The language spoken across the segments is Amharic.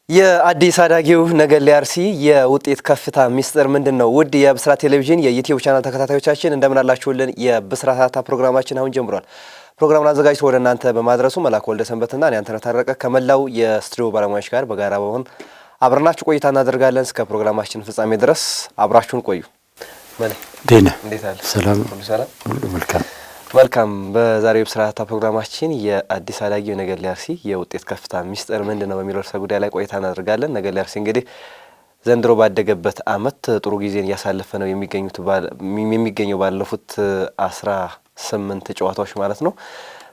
የአዲስ አዳጊው ነገሌ አርሲ የውጤት ከፍታ ሚስጥር ምንድነው? ውድ የብስራት ቴሌቪዥን የዩቲዩብ ቻናል ተከታታዮቻችን እንደምን አላችሁልን? የብስራት ፕሮግራማችን አሁን ጀምሯል። ፕሮግራሙን አዘጋጅቶ ወደ እናንተ በማድረሱ መላኩ ወልደሰንበትና እኔ አንተነህ ታረቀ ከመላው የስቱዲዮ ባለሙያዎች ጋር በጋራ በመሆን አብረናችሁ ቆይታ እናደርጋለን። እስከ ፕሮግራማችን ፍጻሜ ድረስ አብራችሁን ቆዩ። ዴና እንዴት አለ? ሰላም ሁሉ መልካም። በዛሬው ብስራት ፕሮግራማችን የአዲስ አዳጊው ነገሌ አርሲ የውጤት ከፍታ ሚስጥር ምንድነው በሚለው ርዕሰ ጉዳይ ላይ ቆይታ እናደርጋለን። ነገሌ አርሲ እንግዲህ ዘንድሮ ባደገበት ዓመት ጥሩ ጊዜን እያሳለፈ ነው የሚገኘው ባለፉት 18 ጨዋታዎች ማለት ነው።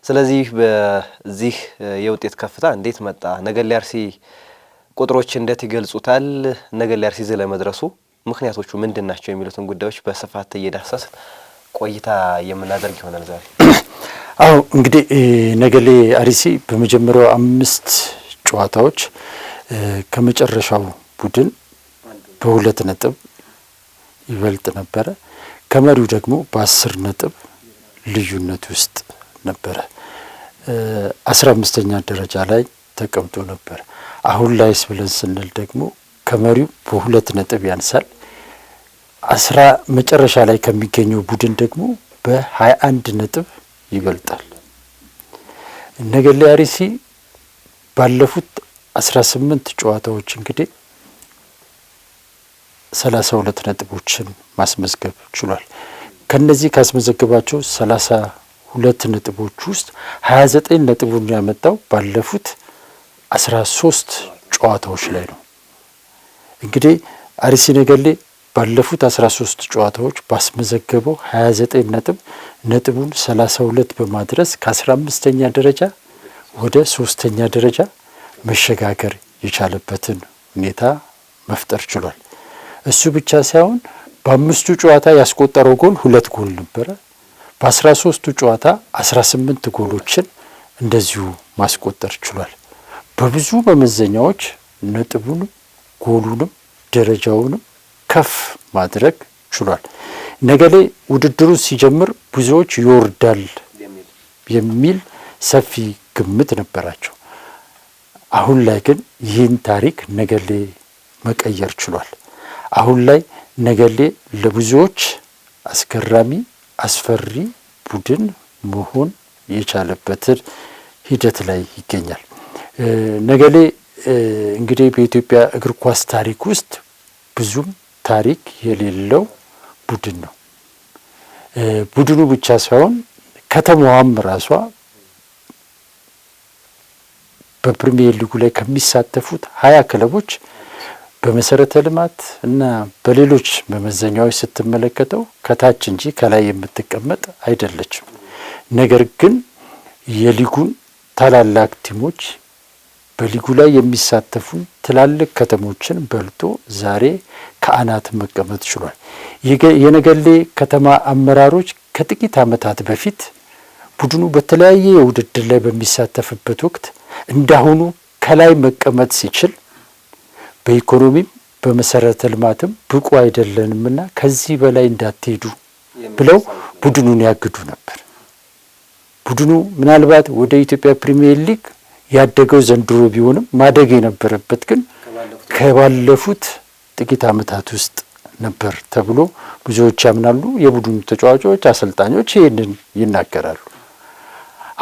ስለዚህ በዚህ የውጤት ከፍታ እንዴት መጣ? ነገሌ አርሲ ቁጥሮች እንዴት ይገልጹታል? ነገሌ አርሲ እዚህ ለመድረሱ ምክንያቶቹ ምንድናቸው? የሚሉትን ጉዳዮች በስፋት እየዳሰስ ቆይታ የምናደርግ ይሆናል ዛሬ። አዎ እንግዲህ ነገሌ አርሲ በመጀመሪያው 5 ጨዋታዎች ከመጨረሻው ቡድን በ2 ነጥብ ይበልጥ ነበረ። ከመሪው ደግሞ በ10 ነጥብ ልዩነት ውስጥ ነበረ። 15ኛ ደረጃ ላይ ተቀምጦ ነበር። አሁን ላይስ ብለን ስንል ደግሞ ከመሪው በ2 ነጥብ ያንሳል። መጨረሻ ላይ ከሚገኘው ቡድን ደግሞ በ21 ነጥብ ይበልጣል። ነገሌ አርሲ ባለፉት 18 ጨዋታዎች እንግዲህ 32 ነጥቦችን ማስመዝገብ ችሏል። ከነዚህ ካስመዘገባቸው 32 ነጥቦች ውስጥ 29 ነጥቡን ያመጣው ባለፉት 13 ጨዋታዎች ላይ ነው። እንግዲህ አርሲ ነገሌ ባለፉት 13 ጨዋታዎች ባስመዘገበው 29 ነጥቡን 32 በማድረስ ከ15ኛ ደረጃ ወደ 3ኛ ደረጃ መሸጋገር የቻለበትን ሁኔታ መፍጠር ችሏል። እሱ ብቻ ሳይሆን በ5ቱ ጨዋታ ያስቆጠረው ጎል 2 ጎል ነበረ። በ13ቱ ጨዋታ 18 ጎሎችን እንደዚሁ ማስቆጠር ችሏል። በብዙ መመዘኛዎች ነጥቡንም ጎሉንም ደረጃውንም ከፍ ማድረግ ችሏል። ነገሌ ውድድሩ ሲጀምር ብዙዎች ይወርዳል የሚል ሰፊ ግምት ነበራቸው። አሁን ላይ ግን ይህን ታሪክ ነገሌ መቀየር ችሏል። አሁን ላይ ነገሌ ለብዙዎች አስገራሚ አስፈሪ ቡድን መሆን የቻለበትን ሂደት ላይ ይገኛል። ነገሌ እንግዲህ በኢትዮጵያ እግር ኳስ ታሪክ ውስጥ ብዙም ታሪክ የሌለው ቡድን ነው። ቡድኑ ብቻ ሳይሆን ከተማዋም ራሷ በፕሪሚየር ሊጉ ላይ ከሚሳተፉት 20 ክለቦች በመሰረተ ልማት እና በሌሎች መመዘኛዎች ስትመለከተው ከታች እንጂ ከላይ የምትቀመጥ አይደለችም። ነገር ግን የሊጉን ታላላቅ ቲሞች በሊጉ ላይ የሚሳተፉ ትላልቅ ከተሞችን በልጦ ዛሬ ከአናት መቀመጥ ችሏል። የነገሌ ከተማ አመራሮች ከጥቂት ዓመታት በፊት ቡድኑ በተለያየ ውድድር ላይ በሚሳተፍበት ወቅት እንዳሁኑ ከላይ መቀመጥ ሲችል በኢኮኖሚም በመሰረተ ልማትም ብቁ አይደለንምና ከዚህ በላይ እንዳትሄዱ ብለው ቡድኑን ያግዱ ነበር። ቡድኑ ምናልባት ወደ ኢትዮጵያ ፕሪሚየር ሊግ ያደገው ዘንድሮ ቢሆንም ማደግ የነበረበት ግን ከባለፉት ጥቂት ዓመታት ውስጥ ነበር ተብሎ ብዙዎች ያምናሉ። የቡድኑ ተጫዋቾች፣ አሰልጣኞች ይህንን ይናገራሉ።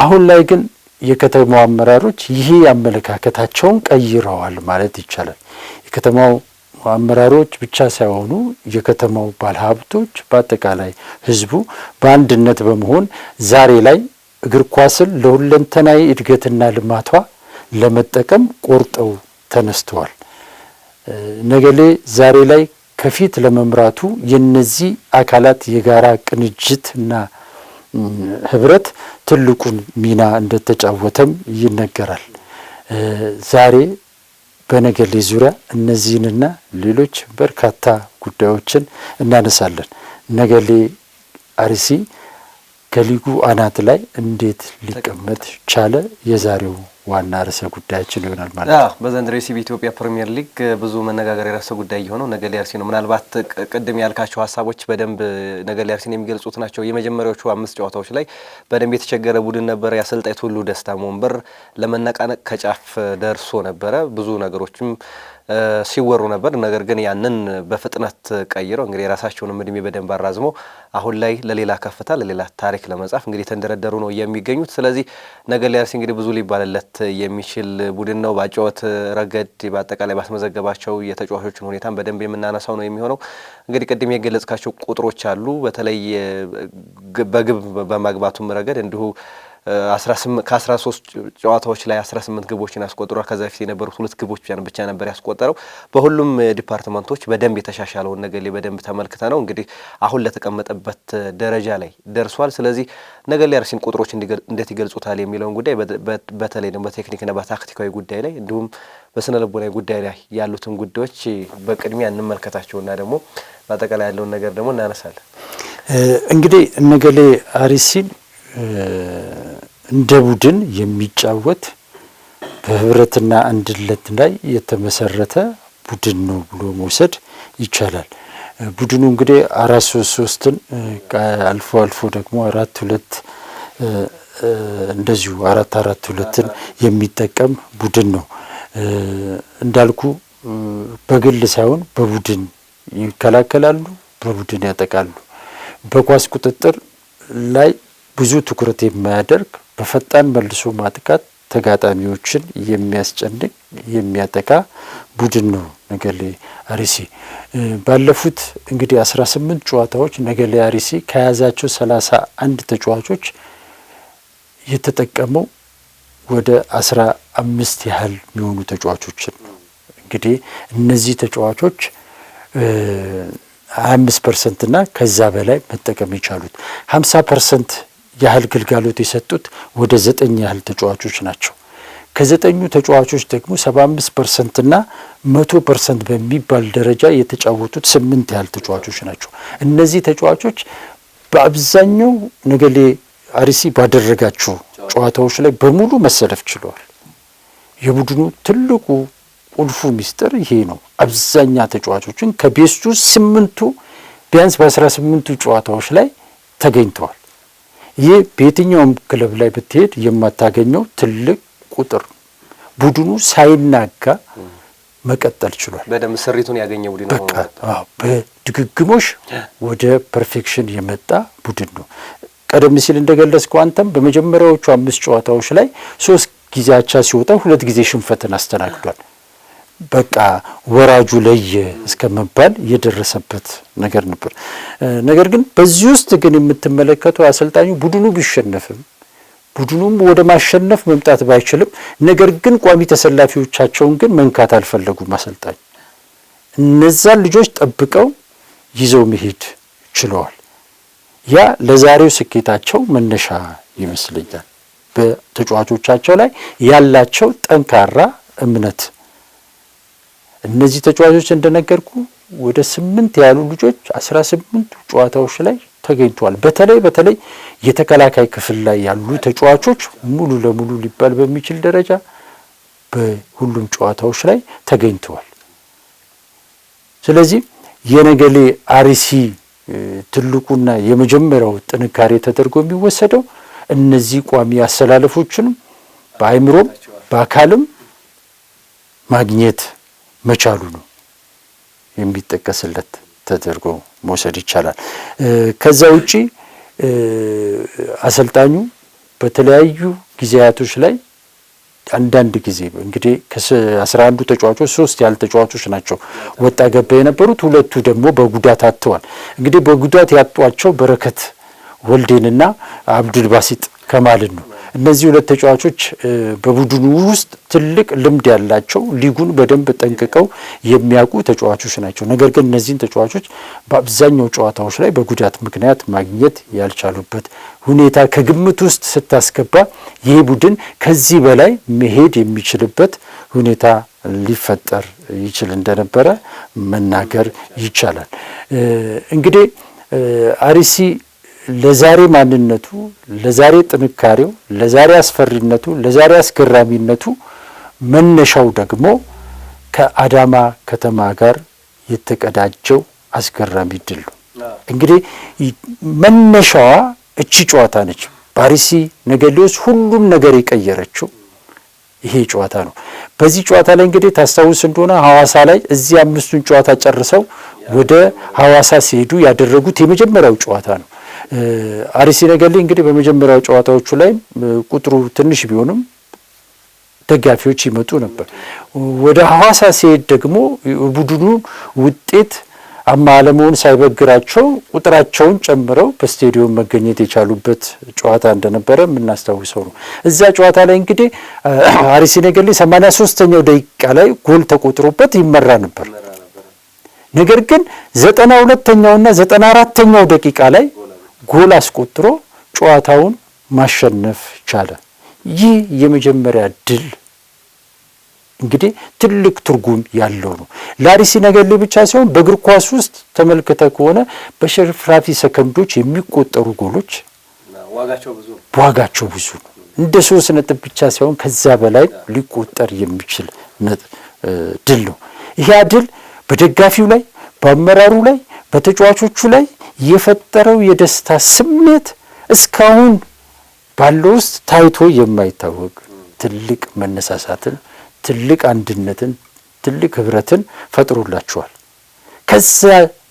አሁን ላይ ግን የከተማው አመራሮች ይሄ አመለካከታቸውን ቀይረዋል ማለት ይቻላል። የከተማው አመራሮች ብቻ ሳይሆኑ የከተማው ባለሀብቶች፣ በአጠቃላይ ሕዝቡ በአንድነት በመሆን ዛሬ ላይ እግር ኳስን ለሁለንተናዊ እድገትና ልማቷ ለመጠቀም ቆርጠው ተነስተዋል። ነገሌ ዛሬ ላይ ከፊት ለመምራቱ የነዚህ አካላት የጋራ ቅንጅትና ህብረት ትልቁን ሚና እንደተጫወተም ይነገራል። ዛሬ በነገሌ ዙሪያ እነዚህንና ሌሎች በርካታ ጉዳዮችን እናነሳለን። ነገሌ አርሲ ከሊጉ አናት ላይ እንዴት ሊቀመጥ ቻለ? የዛሬው ዋና ርዕሰ ጉዳያችን ይሆናል ማለት ነው። በዘንድሮ የሲቢ ኢትዮጵያ ፕሪሚየር ሊግ ብዙ መነጋገሪያ ርዕሰ ጉዳይ የሆነው ነገሌ አርሲ ነው። ምናልባት ቅድም ያልካቸው ሀሳቦች በደንብ ነገሌ አርሲን የሚገልጹት ናቸው። የመጀመሪያዎቹ 5 ጨዋታዎች ላይ በደንብ የተቸገረ ቡድን ነበር። የአሰልጣኝ ቱሉ ደስታ ወንበር ለመነቃነቅ ከጫፍ ደርሶ ነበረ። ብዙ ነገሮችም ሲወሩ ነበር። ነገር ግን ያንን በፍጥነት ቀይረው እንግዲህ የራሳቸውንም እድሜ በደንብ አራዝመው አሁን ላይ ለሌላ ከፍታ ለሌላ ታሪክ ለመጻፍ እንግዲህ ተንደረደሩ ነው የሚገኙት። ስለዚህ ነገሌ አርሲ እንግዲህ ብዙ ሊባልለት የሚችል ቡድን ነው። ባጫወት ረገድ በአጠቃላይ ባስመዘገባቸው የተጫዋቾችን ሁኔታን በደንብ የምናነሳው ነው የሚሆነው። እንግዲህ ቅድም የገለጽካቸው ቁጥሮች አሉ። በተለይ በግብ በማግባቱም ረገድ እንዲሁ ከ13 ጨዋታዎች ላይ 18 ግቦችን አስቆጥሯል። ከዛ በፊት የነበሩት 2 ግቦች ብቻ ነበር ያስቆጠረው። በሁሉም ዲፓርትመንቶች በደንብ የተሻሻለውን ነገሌ በደንብ ተመልክተ ነው እንግዲህ አሁን ለተቀመጠበት ደረጃ ላይ ደርሷል። ስለዚህ ነገሌ አርሲን ቁጥሮች እንዴት ይገልጹታል የሚለውን ጉዳይ በተለይ ደግሞ በቴክኒክና በታክቲካዊ ጉዳይ ላይ እንዲሁም በስነ ልቦናዊ ጉዳይ ላይ ያሉትን ጉዳዮች በቅድሚያ እንመልከታቸውና ደግሞ በአጠቃላይ ያለውን ነገር ደግሞ እናነሳለን። እንግዲህ ነገሌ አርሲን እንደ ቡድን የሚጫወት በህብረትና አንድነት ላይ የተመሰረተ ቡድን ነው ብሎ መውሰድ ይቻላል። ቡድኑ እንግዲህ 4-3-3ን አልፎ አልፎ ደግሞ 4-2 እንደዚሁ 4-4-2ን የሚጠቀም ቡድን ነው። እንዳልኩ በግል ሳይሆን በቡድን ይከላከላሉ፣ በቡድን ያጠቃሉ። በኳስ ቁጥጥር ላይ ብዙ ትኩረት የማያደርግ በፈጣን መልሶ ማጥቃት ተጋጣሚዎችን የሚያስጨንቅ የሚያጠቃ ቡድን ነው ነገሌ አርሲ። ባለፉት እንግዲህ 18 ጨዋታዎች ነገሌ አርሲ ከያዛቸው 31 ተጫዋቾች የተጠቀመው ወደ 15 ያህል የሚሆኑ ተጫዋቾችን ነው። እንግዲህ እነዚህ ተጫዋቾች 25% እና ከዛ በላይ መጠቀም የቻሉት 50% ያህል ግልጋሎት የሰጡት ወደ 9 ያህል ተጫዋቾች ናቸው። ከ9ኙ ተጫዋቾች ደግሞ 75% እና 100% በሚባል ደረጃ የተጫወቱት 8 ያህል ተጫዋቾች ናቸው። እነዚህ ተጫዋቾች በአብዛኛው ነገሌ አርሲ ባደረጋቸው ጨዋታዎች ላይ በሙሉ መሰለፍ ችለዋል። የቡድኑ ትልቁ ቁልፉ ሚስጥር ይሄ ነው። አብዛኛ ተጫዋቾችን ከቤስቱ 8ቱ ቢያንስ በ18ቱ ጨዋታዎች ላይ ተገኝተዋል። ይህ በየትኛውም ክለብ ላይ ብትሄድ የማታገኘው ትልቅ ቁጥር፣ ቡድኑ ሳይናጋ መቀጠል ችሏል። በደም ስሪቱን ያገኘ ቡድን ነው። በድግግሞሽ ወደ ፐርፌክሽን የመጣ ቡድን ነው። ቀደም ሲል እንደገለጽከው አንተም በመጀመሪያዎቹ 5 ጨዋታዎች ላይ 3 ጊዜ አቻ ሲወጣ 2 ጊዜ ሽንፈትን አስተናግዷል። በቃ ወራጁ ለየ እስከመባል የደረሰበት ነገር ነበር። ነገር ግን በዚህ ውስጥ ግን የምትመለከተው አሰልጣኙ ቡድኑ ቢሸነፍም ቡድኑም ወደ ማሸነፍ መምጣት ባይችልም ነገር ግን ቋሚ ተሰላፊዎቻቸውን ግን መንካት አልፈለጉም። አሰልጣኙ እነዛን ልጆች ጠብቀው ይዘው መሄድ ችለዋል። ያ ለዛሬው ስኬታቸው መነሻ ይመስለኛል። በተጫዋቾቻቸው ላይ ያላቸው ጠንካራ እምነት። እነዚህ ተጫዋቾች እንደነገርኩ ወደ 8 ያሉ ልጆች 18 ጨዋታዎች ላይ ተገኝተዋል። በተለይ የተከላካይ ክፍል ላይ ያሉ ተጫዋቾች ሙሉ ለሙሉ ሊባል በሚችል ደረጃ በሁሉም ጨዋታዎች ላይ ተገኝተዋል። ስለዚህ የነገሌ አርሲ ትልቁና የመጀመሪያው ጥንካሬ ተደርጎ የሚወሰደው እነዚህ ቋሚ አሰላለፎችንም በአይምሮም በአካልም ማግኘት መቻሉ ነው የሚጠቀስለት ተደርጎ መውሰድ ይቻላል። ከዛ ውጪ አሰልጣኙ በተለያዩ ጊዜያቶች ላይ አንዳንድ ጊዜ እንግዲህ ከ11 ተጫዋቾች 3 ያህል ተጫዋቾች ናቸው ወጣ ገባ የነበሩት። 2ቱ ደግሞ በጉዳት አጥተዋል። እንግዲህ በጉዳት ያጧቸው በረከት ወልዴንና አብዱል ባሲጥ ከማልን ነው። እነዚህ 2 ተጫዋቾች በቡድኑ ውስጥ ትልቅ ልምድ ያላቸው ሊጉን በደንብ ጠንቅቀው የሚያውቁ ተጫዋቾች ናቸው። ነገር ግን እነዚህን ተጫዋቾች በአብዛኛው ጨዋታዎች ላይ በጉዳት ምክንያት ማግኘት ያልቻሉበት ሁኔታ ከግምት ውስጥ ስታስገባ ይህ ቡድን ከዚህ በላይ መሄድ የሚችልበት ሁኔታ ሊፈጠር ይችል እንደነበረ መናገር ይቻላል። እንግዲህ አርሲ ለዛሬ ማንነቱ፣ ለዛሬ ጥንካሬው፣ ለዛሬ አስፈሪነቱ፣ ለዛሬ አስገራሚነቱ መነሻው ደግሞ ከአዳማ ከተማ ጋር የተቀዳጀው አስገራሚ ድል ነው። እንግዲህ መነሻዋ እቺ ጨዋታ ነች። በአርሲ ነገሌ ውስጥ ሁሉም ነገር የቀየረችው ይሄ ጨዋታ ነው። በዚህ ጨዋታ ላይ እንግዲህ ታስታውስ እንደሆነ ሐዋሳ ላይ እዚህ 5ቱን ጨዋታ ጨርሰው ወደ ሐዋሳ ሲሄዱ ያደረጉት የመጀመሪያው ጨዋታ ነው። አርሲ ነገሌ እንግዲህ በመጀመሪያው ጨዋታዎቹ ላይ ቁጥሩ ትንሽ ቢሆንም ደጋፊዎች ይመጡ ነበር። ወደ ሐዋሳ ሲሄድ ደግሞ ቡድኑ ውጤት አለመሆን ሳይበግራቸው ቁጥራቸውን ጨምረው በስቴዲየም መገኘት የቻሉበት ጨዋታ እንደነበረ የምናስታውሰው ነው። እዚያ ጨዋታ ላይ እንግዲህ አርሲ ነገሌ 83ኛው ደቂቃ ላይ ጎል ተቆጥሮበት ይመራ ነበር። ነገር ግን 92ኛውና 94ኛው ደቂቃ ላይ ጎል አስቆጥሮ ጨዋታውን ማሸነፍ ቻለ። ይህ የመጀመሪያ ድል እንግዲህ ትልቅ ትርጉም ያለው ነው። ለአርሲ ነገሌ ብቻ ሳይሆን በእግር ኳስ ውስጥ ተመልክተ ከሆነ በሽርፍራፊ ሰከንዶች የሚቆጠሩ ጎሎች ዋጋቸው ብዙ ነው። እንደ 3 ነጥብ ብቻ ሳይሆን ከዛ በላይ ሊቆጠር የሚችል ድል ነው። ይሄ ድል በደጋፊው ላይ፣ በአመራሩ ላይ፣ በተጫዋቾቹ ላይ የፈጠረው የደስታ ስሜት እስካሁን ባለው ውስጥ ታይቶ የማይታወቅ ትልቅ መነሳሳትን፣ ትልቅ አንድነትን፣ ትልቅ ህብረትን ፈጥሮላቸዋል። ከዛ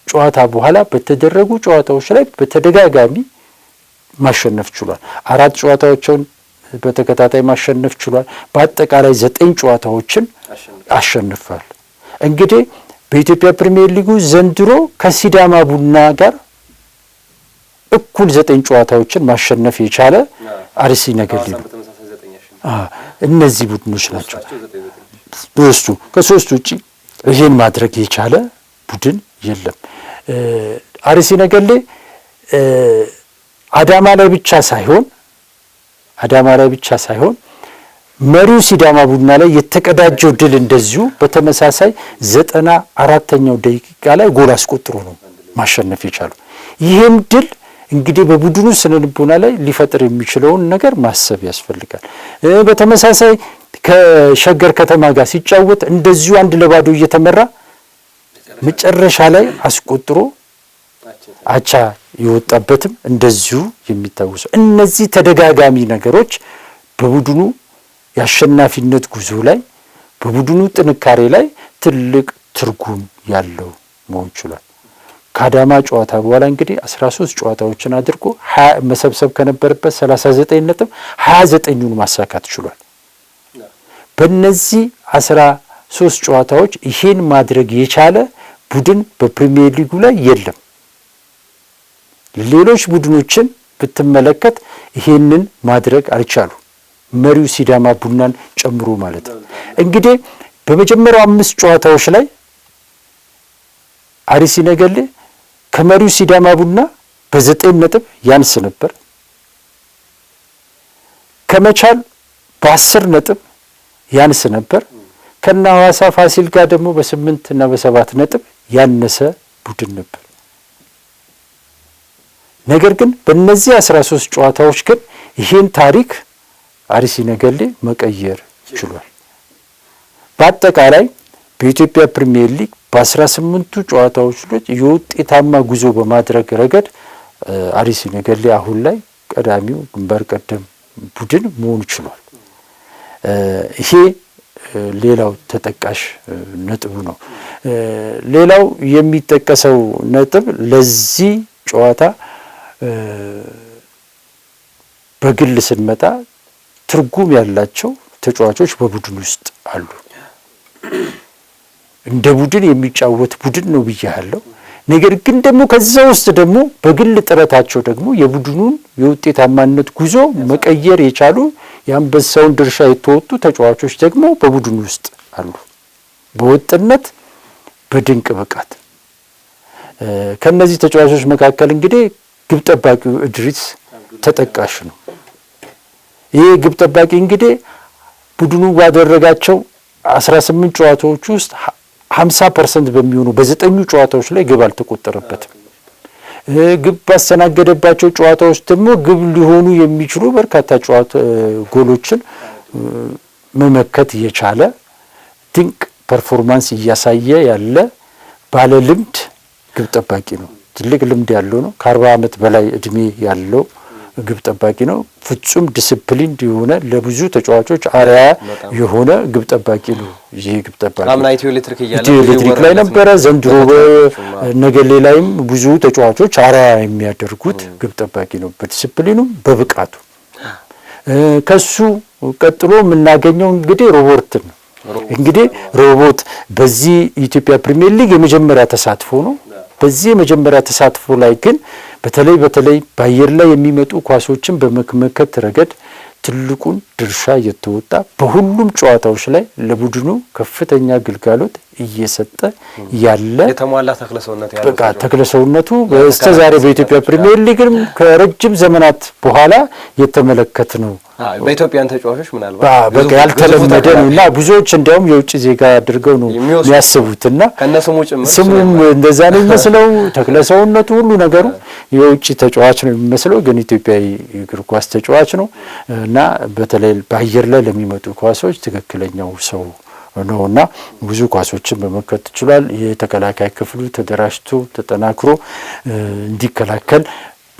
ጨዋታ በኋላ በተደረጉ ጨዋታዎች ላይ በተደጋጋሚ ማሸነፍ ችሏል። 4 ጨዋታዎችን በተከታታይ ማሸነፍ ችሏል። በአጠቃላይ 9 ጨዋታዎችን አሸንፏል። እንግዲህ በኢትዮጵያ ፕሪሚየር ሊጉ ዘንድሮ ከሲዳማ ቡና ጋር እኩል 9 ጨዋታዎችን ማሸነፍ የቻለ አርሲ ነገሌ ነው። እነዚህ ቡድኖች ናቸው። ከሶስቱ ውጪ ይህን ማድረግ የቻለ ቡድን የለም። አርሲ ነገሌ አዳማ ላይ ብቻ ሳይሆን መሪው ሲዳማ ቡና ላይ የተቀዳጀው ድል እንደዚሁ በተመሳሳይ 94ኛው ደቂቃ ላይ ጎል አስቆጥሮ ነው ማሸነፍ የቻሉ። ይህም ድል እንግዲህ በቡድኑ ስነልቦና ላይ ሊፈጥር የሚችለውን ነገር ማሰብ ያስፈልጋል። በተመሳሳይ ከሸገር ከተማ ጋር ሲጫወት እንደዚሁ 1-0 እየተመራ መጨረሻ ላይ አስቆጥሮ አቻ የወጣበትም እንደዚሁ የሚታወሱ። እነዚህ ተደጋጋሚ ነገሮች በቡድኑ የአሸናፊነት ጉዞ ላይ፣ በቡድኑ ጥንካሬ ላይ ትልቅ ትርጉም ያለው መሆን ችሏል። ከአዳማ ጨዋታ በኋላ እንግዲህ 13 ጨዋታዎችን አድርጎ መሰብሰብ ከነበረበት 39 ነጥብ 29ኙን ማሳካት ችሏል። በእነዚህ 13 ጨዋታዎች ይሄን ማድረግ የቻለ ቡድን በፕሪሚየር ሊጉ ላይ የለም። ሌሎች ቡድኖችን ብትመለከት ይሄንን ማድረግ አልቻሉ፣ መሪው ሲዳማ ቡናን ጨምሮ ማለት ነው። እንግዲህ በመጀመሪያው 5 ጨዋታዎች ላይ አርሲ ነገሌ ከመሪው ሲዳማ ቡና በ9 ነጥብ ያንስ ነበር። ከመቻል በ10 ነጥብ ያንስ ነበር። ከና ሐዋሳ ፋሲል ጋር ደግሞ በ8 እና በ7 ነጥብ ያነሰ ቡድን ነበር። ነገር ግን በእነዚህ 13 ጨዋታዎች ግን ይሄን ታሪክ አርሲ ነገሌ መቀየር ችሏል። በአጠቃላይ በኢትዮጵያ ፕሪሚየር ሊግ በ18ቱ ጨዋታዎች ላይ የውጤታማ ጉዞ በማድረግ ረገድ አርሲ ነገሌ አሁን ላይ ቀዳሚው ግንባር ቀደም ቡድን መሆን ችሏል። ይሄ ሌላው ተጠቃሽ ነጥብ ነው። ሌላው የሚጠቀሰው ነጥብ ለዚህ ጨዋታ በግል ስንመጣ ትርጉም ያላቸው ተጫዋቾች በቡድን ውስጥ አሉ። እንደ ቡድን የሚጫወት ቡድን ነው ብያለሁ። ነገር ግን ደግሞ ከዛ ውስጥ ደግሞ በግል ጥረታቸው ደግሞ የቡድኑን የውጤታማነት ጉዞ መቀየር የቻሉ የአንበሳውን ድርሻ የተወጡ ተጫዋቾች ደግሞ በቡድኑ ውስጥ አሉ። በወጥነት በድንቅ ብቃት ከነዚህ ተጫዋቾች መካከል እንግዲህ ግብ ጠባቂው እድሪስ ተጠቃሽ ነው። ይህ ግብ ጠባቂ እንግዲህ ቡድኑ ባደረጋቸው 18 ጨዋታዎች ውስጥ 50% በሚሆኑ በ9 ጨዋታዎች ላይ ግብ አልተቆጠረበትም። ግብ ባስተናገደባቸው ጨዋታዎች ደግሞ ግብ ሊሆኑ የሚችሉ በርካታ ጎሎችን መመከት የቻለ ድንቅ ፐርፎርማንስ እያሳየ ያለ ባለ ልምድ ግብ ጠባቂ ነው። ትልቅ ልምድ ያለው ነው። ከ40 ዓመት በላይ እድሜ ያለው ግብ ጠባቂ ነው። ፍጹም ዲሲፕሊን የሆነ ለብዙ ተጫዋቾች አርአያ የሆነ ግብ ጠባቂ ነው። ይህ ግብ ጠባቂ አምና ኢትዮ ኤሌክትሪክ ላይ ነበረ። ዘንድሮ ነገሌ ላይም ብዙ ተጫዋቾች አርአያ የሚያደርጉት ግብ ጠባቂ ነው፣ በዲሲፕሊኑ በብቃቱ። ከሱ ቀጥሎ የምናገኘው እንግዲህ ሮቦርትን ነው። እንግዲህ ሮቦት በዚህ የኢትዮጵያ ፕሪሚየር ሊግ የመጀመሪያ ተሳትፎ ነው። በዚህ የመጀመሪያ ተሳትፎ ላይ ግን በተለይ በአየር ላይ የሚመጡ ኳሶችን በመመከት ረገድ ትልቁን ድርሻ እየተወጣ በሁሉም ጨዋታዎች ላይ ለቡድኑ ከፍተኛ ግልጋሎት እየሰጠ ያለ የተሟላ ተክለሰውነት ያለው በቃ ተክለሰውነቱ በስተዛሬ በኢትዮጵያ ፕሪሚየር ሊግም ከረጅም ዘመናት በኋላ የተመለከት ነው። በኢትዮጵያን ተጫዋቾች ምናልባት በቃ ያልተለመደ ነውና ብዙዎች እንዲያውም የውጭ ዜጋ አድርገው ነው የሚያስቡትና ከነስሙ ጭምር ስሙም እንደዛ ነው የሚመስለው። ተክለሰውነቱ ሁሉ ነገሩ የውጭ ተጫዋች ነው የሚመስለው፣ ግን ኢትዮጵያዊ እግር ኳስ ተጫዋች ነው እና በተለይ በአየር ላይ ለሚመጡ ኳሶች ትክክለኛው ሰው ነውና ብዙ ኳሶችን መመከት ይችላል። የተከላካይ ክፍሉ ተደራጅቶ ተጠናክሮ እንዲከላከል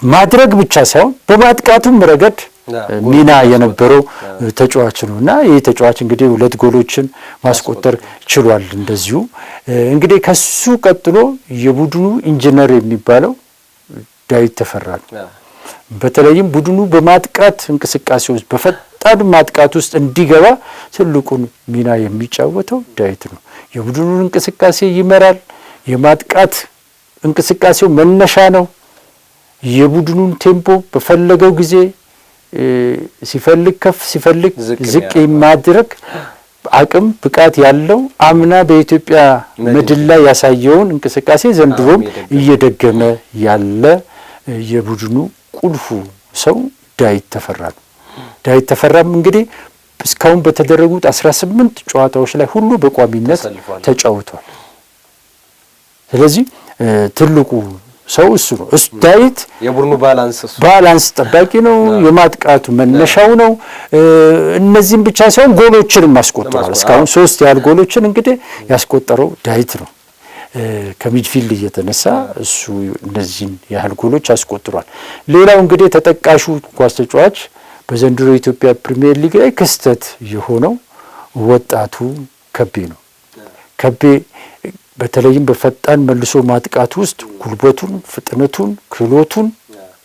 ማድረግ ብቻ ሳይሆን በማጥቃቱም ረገድ ሚና የነበረው ተጫዋች ነው እና ይህ ተጫዋች እንግዲህ 2 ጎሎችን ማስቆጠር ችሏል። እንደዚሁ እንግዲህ ከሱ ቀጥሎ የቡድኑ ኢንጂነር የሚባለው ዳዊት ተፈራ ነው። በተለይም ቡድኑ በማጥቃት እንቅስቃሴ ውስጥ በፈጣን ማጥቃት ውስጥ እንዲገባ ትልቁን ሚና የሚጫወተው ዳዊት ነው። የቡድኑን እንቅስቃሴ ይመራል። የማጥቃት እንቅስቃሴው መነሻ ነው። የቡድኑን ቴምፖ በፈለገው ጊዜ ሲፈልግ ከፍ ሲፈልግ ዝቅ የማድረግ አቅም ብቃት ያለው አምና በኢትዮጵያ ምድር ላይ ያሳየውን እንቅስቃሴ ዘንድሮም እየደገመ ያለ የቡድኑ ቁልፉ ሰው ዳዊት ተፈራ ነው። ዳዊት ተፈራም እንግዲህ እስካሁን በተደረጉት 18 ጨዋታዎች ላይ ሁሉ በቋሚነት ተጫውቷል። ስለዚህ ትልቁ ሰው እሱ ነው። ዳዊት የቡድኑ ባላንስ ጠባቂ ነው። የማጥቃቱ መነሻው ነው። እነዚህም ብቻ ሳይሆን ጎሎችንም አስቆጥሯል። እስካሁን 3 ያህል ጎሎችን እንግዲህ ያስቆጠረው ዳዊት ነው። ከሚድፊልድ እየተነሳ እሱ እነዚህን ያህል ጎሎች አስቆጥሯል። ሌላው እንግዲህ ተጠቃሹ ኳስ ተጫዋች በዘንድሮ የኢትዮጵያ ፕሪሚየር ሊግ ላይ ክስተት የሆነው ወጣቱ ከቤ ነው። ከቤ በተለይም በፈጣን መልሶ ማጥቃት ውስጥ ጉልበቱን፣ ፍጥነቱን፣ ክህሎቱን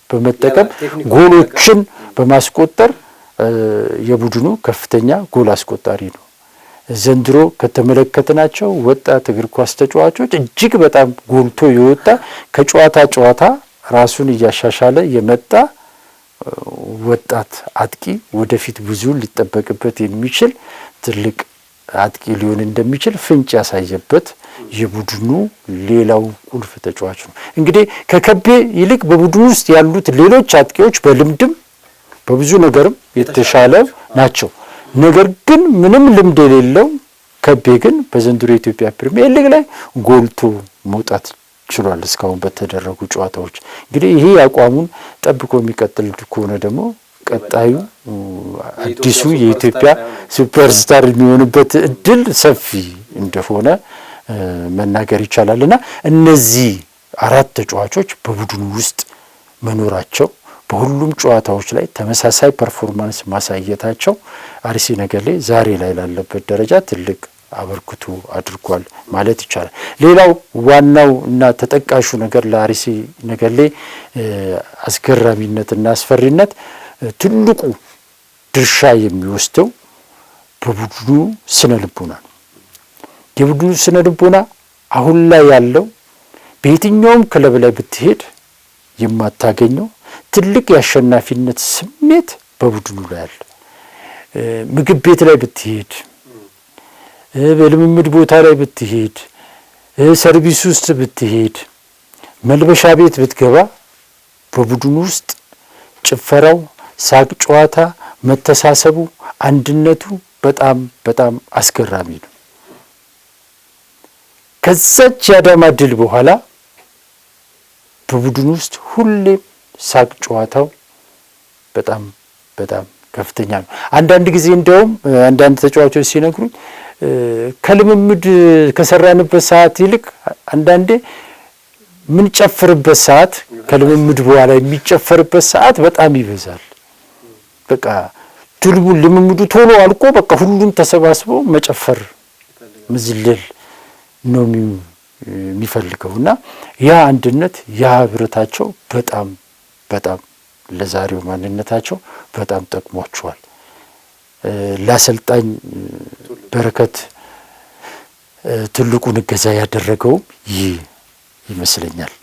በመጠቀም ጎሎችን በማስቆጠር የቡድኑ ከፍተኛ ጎል አስቆጣሪ ነው። ዘንድሮ ከተመለከትናቸው ወጣት እግር ኳስ ተጫዋቾች እጅግ በጣም ጎልቶ የወጣ ከጨዋታ ራሱን እያሻሻለ የመጣ ወጣት አጥቂ ወደፊት ብዙ ሊጠበቅበት የሚችል ትልቅ አጥቂ ሊሆን እንደሚችል ፍንጭ ያሳየበት የቡድኑ ሌላው ቁልፍ ተጫዋች ነው። እንግዲህ ከከቤ ይልቅ በቡድኑ ውስጥ ያሉት ሌሎች አጥቂዎች በልምድም በብዙ ነገርም የተሻለ ናቸው። ነገር ግን ምንም ልምድ የሌለው ከቤ ግን በዘንድሮ የኢትዮጵያ ፕሪሚየር ሊግ ላይ ጎልቶ መውጣት ችሏል። እስካሁን በተደረጉ ጨዋታዎች እንግዲህ ይሄ አቋሙን ጠብቆ የሚቀጥል ከሆነ ደግሞ ቀጣዩ አዲሱ የኢትዮጵያ ሱፐርስታር የሚሆንበት እድል ሰፊ እንደሆነ መናገር ይቻላልና እነዚህ 4 ተጫዋቾች በቡድኑ ውስጥ መኖራቸው በሁሉም ጨዋታዎች ላይ ተመሳሳይ ፐርፎርማንስ ማሳየታቸው አርሲ ነገሌ ዛሬ ላይ ላለበት ደረጃ ትልቅ አበርክቶ አድርጓል ማለት ይቻላል። ሌላው ዋናው እና ተጠቃሹ ነገር ለአርሲ ነገሌ አስገራሚነትና አስፈሪነት ትልቁ ድርሻ የሚወስደው በቡድኑ ስነ ልቦና ነው። የቡድኑ ስነ ልቦና አሁን ላይ ያለው በየትኛውም ክለብ ላይ ብትሄድ የማታገኘው ትልቅ የአሸናፊነት ስሜት በቡድኑ ላይ አለ። ምግብ ቤት ላይ ብትሄድ፣ በልምምድ ቦታ ላይ ብትሄድ፣ ሰርቪስ ውስጥ ብትሄድ፣ መልበሻ ቤት ብትገባ በቡድኑ ውስጥ ጭፈራው፣ ሳቅ፣ ጨዋታ፣ መተሳሰቡ፣ አንድነቱ በጣም በጣም አስገራሚ ነው። ከዛች የአዳማ ድል በኋላ በቡድን ውስጥ ሁሌም ሳቅ ጨዋታው በጣም በጣም ከፍተኛ ነው። አንዳንድ ጊዜ እንደውም አንዳንድ ተጫዋቾች ሲነግሩኝ ከልምምድ ከሰራንበት ሰዓት ይልቅ አንዳንዴ ምን ጨፍርበት ሰዓት ከልምምድ በኋላ የሚጨፈርበት ሰዓት በጣም ይበዛል። በቃ ድልቡን ልምምዱ ቶሎ አልቆ በቃ ሁሉም ተሰባስቦ መጨፈር መዝለል ነው የሚፈልገውና ያ አንድነት ያ ህብረታቸው በጣም በጣም ለዛሬው ማንነታቸው በጣም ጠቅሟቸዋል። ለአሰልጣኝ በረከት ትልቁን እገዛ ያደረገው ይህ ይመስለኛል።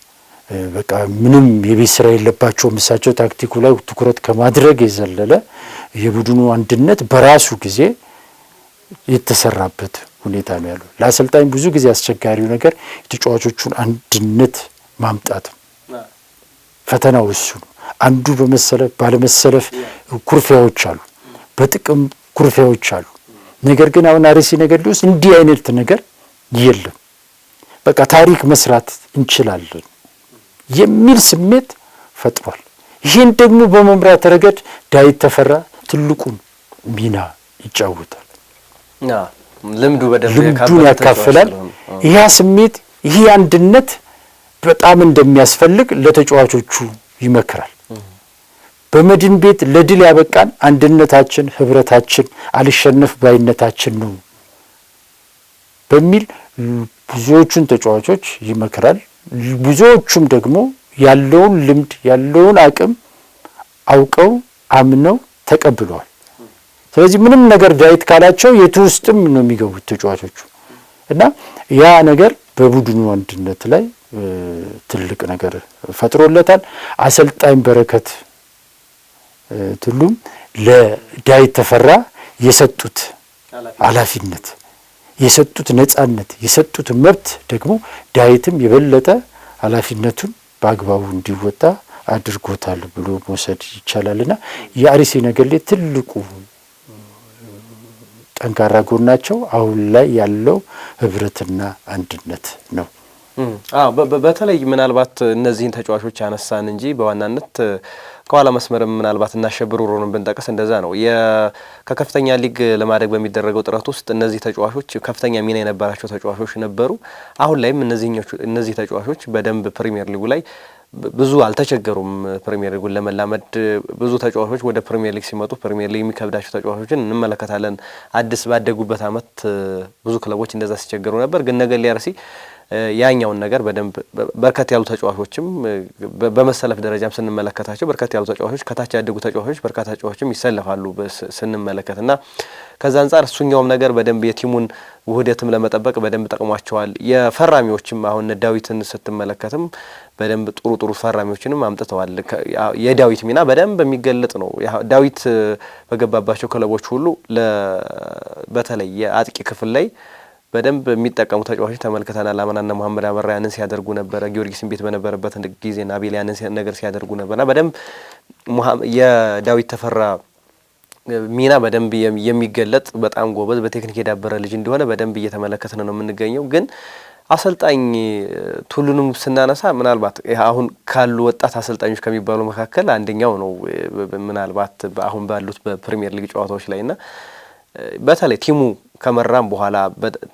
በቃ ምንም የቤት ስራ የለባቸውም እሳቸው ታክቲኩ ላይ ትኩረት ከማድረግ የዘለለ የቡድኑ አንድነት በራሱ ጊዜ የተሰራበት ሁኔታ ነው ያለው። ለአሰልጣኝ ብዙ ጊዜ አስቸጋሪው ነገር የተጫዋቾቹን አንድነት ማምጣት ፈተናው እሱ ነው። አንዱ በመሰለፍ ባለመሰለፍ ኩርፊያዎች አሉ፣ በጥቅም ኩርፊያዎች አሉ። ነገር ግን አሁን አርሲ ነገሌ ውስጥ እንዲህ አይነት ነገር የለም። በቃ ታሪክ መስራት እንችላለን የሚል ስሜት ፈጥሯል። ይህን ደግሞ በመምራት ረገድ ዳዊት ተፈራ ትልቁን ሚና ይጫወታል። ልምዱን ያካፍላል። ይህ ስሜት ይህ አንድነት በጣም እንደሚያስፈልግ ለተጫዋቾቹ ይመክራል። በመድን ቤት ለድል ያበቃን አንድነታችን፣ ህብረታችን፣ አልሸነፍ ባይነታችን ነው በሚል ብዙዎቹን ተጫዋቾች ይመክራል። ብዙዎቹም ደግሞ ያለውን ልምድ ያለውን አቅም አውቀው አምነው ተቀብለዋል። ስለዚህ ምንም ነገር ዳዊት ካላቸው የቱ ውስጥም ነው የሚገቡት ተጫዋቾቹ እና ያ ነገር በቡድኑ አንድነት ላይ ትልቅ ነገር ፈጥሮለታል። አሰልጣኝ በረከት ቱሉም ለዳዊት ተፈራ የሰጡት ኃላፊነት የሰጡት ነጻነት የሰጡት መብት ደግሞ ዳዊትም የበለጠ ኃላፊነቱን በአግባቡ እንዲወጣ አድርጎታል ብሎ መውሰድ ይቻላልና የአርሲ ነገሌ ትልቁ ጠንካራ ጎናቸው አሁን ላይ ያለው ህብረትና አንድነት ነው። በተለይ ምናልባት እነዚህን ተጫዋቾች ያነሳን እንጂ በዋናነት ከኋላ መስመርም ምናልባት እናሸብር ሮሮን ብንጠቅስ እንደዛ ነው። ከከፍተኛ ሊግ ለማደግ በሚደረገው ጥረት ውስጥ እነዚህ ተጫዋቾች ከፍተኛ ሚና የነበራቸው ተጫዋቾች ነበሩ። አሁን ላይም እነዚህ ተጫዋቾች በደንብ ፕሪሚየር ሊጉ ላይ ብዙ አልተቸገሩም። ፕሪሚየር ሊጉን ለመላመድ ብዙ ተጫዋቾች ወደ ፕሪሚየር ሊግ ሲመጡ ፕሪሚየር ሊግ የሚከብዳቸው ተጫዋቾችን እንመለከታለን። አዲስ ባደጉበት አመት ብዙ ክለቦች እንደዛ ሲቸገሩ ነበር። ግን ነገሌ አርሲ ያኛውን ነገር በደንብ በርከት ያሉ ተጫዋቾችም በመሰለፍ ደረጃም ስንመለከታቸው በርከት ያሉ ተጫዋቾች ከታች ያደጉ ተጫዋቾች በርካታ ተጫዋቾችም ይሰለፋሉ ስንመለከትና ከዛ አንፃር እሱኛውም ነገር በደንብ የቲሙን ውህደትም ለመጠበቅ በደንብ ጠቅሟቸዋል። የፈራሚዎችም አሁን ዳዊትን ስትመለከትም በደንብ ጥሩ ፈራሚዎችንም አምጥተዋል። የዳዊት ሚና በደንብ የሚገለጥ ነው። ዳዊት በገባባቸው ክለቦች ሁሉ በተለይ የአጥቂ ክፍል ላይ በደንብ የሚጠቀሙ ተጫዋቾች ተመልክተናል። አመናና መሐመድ አበራ ያንን ሲያደርጉ ነበረ። ጊዮርጊስን ቤት በነበረበት ጊዜና አቤል ያንን ነገር ሲያደርጉ ነበርና በደንብ የዳዊት ተፈራ ሚና በደንብ የሚገለጥ በጣም ጎበዝ በቴክኒክ የዳበረ ልጅ እንደሆነ በደንብ እየተመለከትን ነው የምንገኘው። ግን አሰልጣኝ ቱሉንም ስናነሳ ምናልባት አሁን ካሉ ወጣት አሰልጣኞች ከሚባሉ መካከል አንደኛው ነው። ምናልባት አሁን ባሉት በፕሪሚየር ሊግ ጨዋታዎች ላይና በተለይ ቲሙ ከመራም በኋላ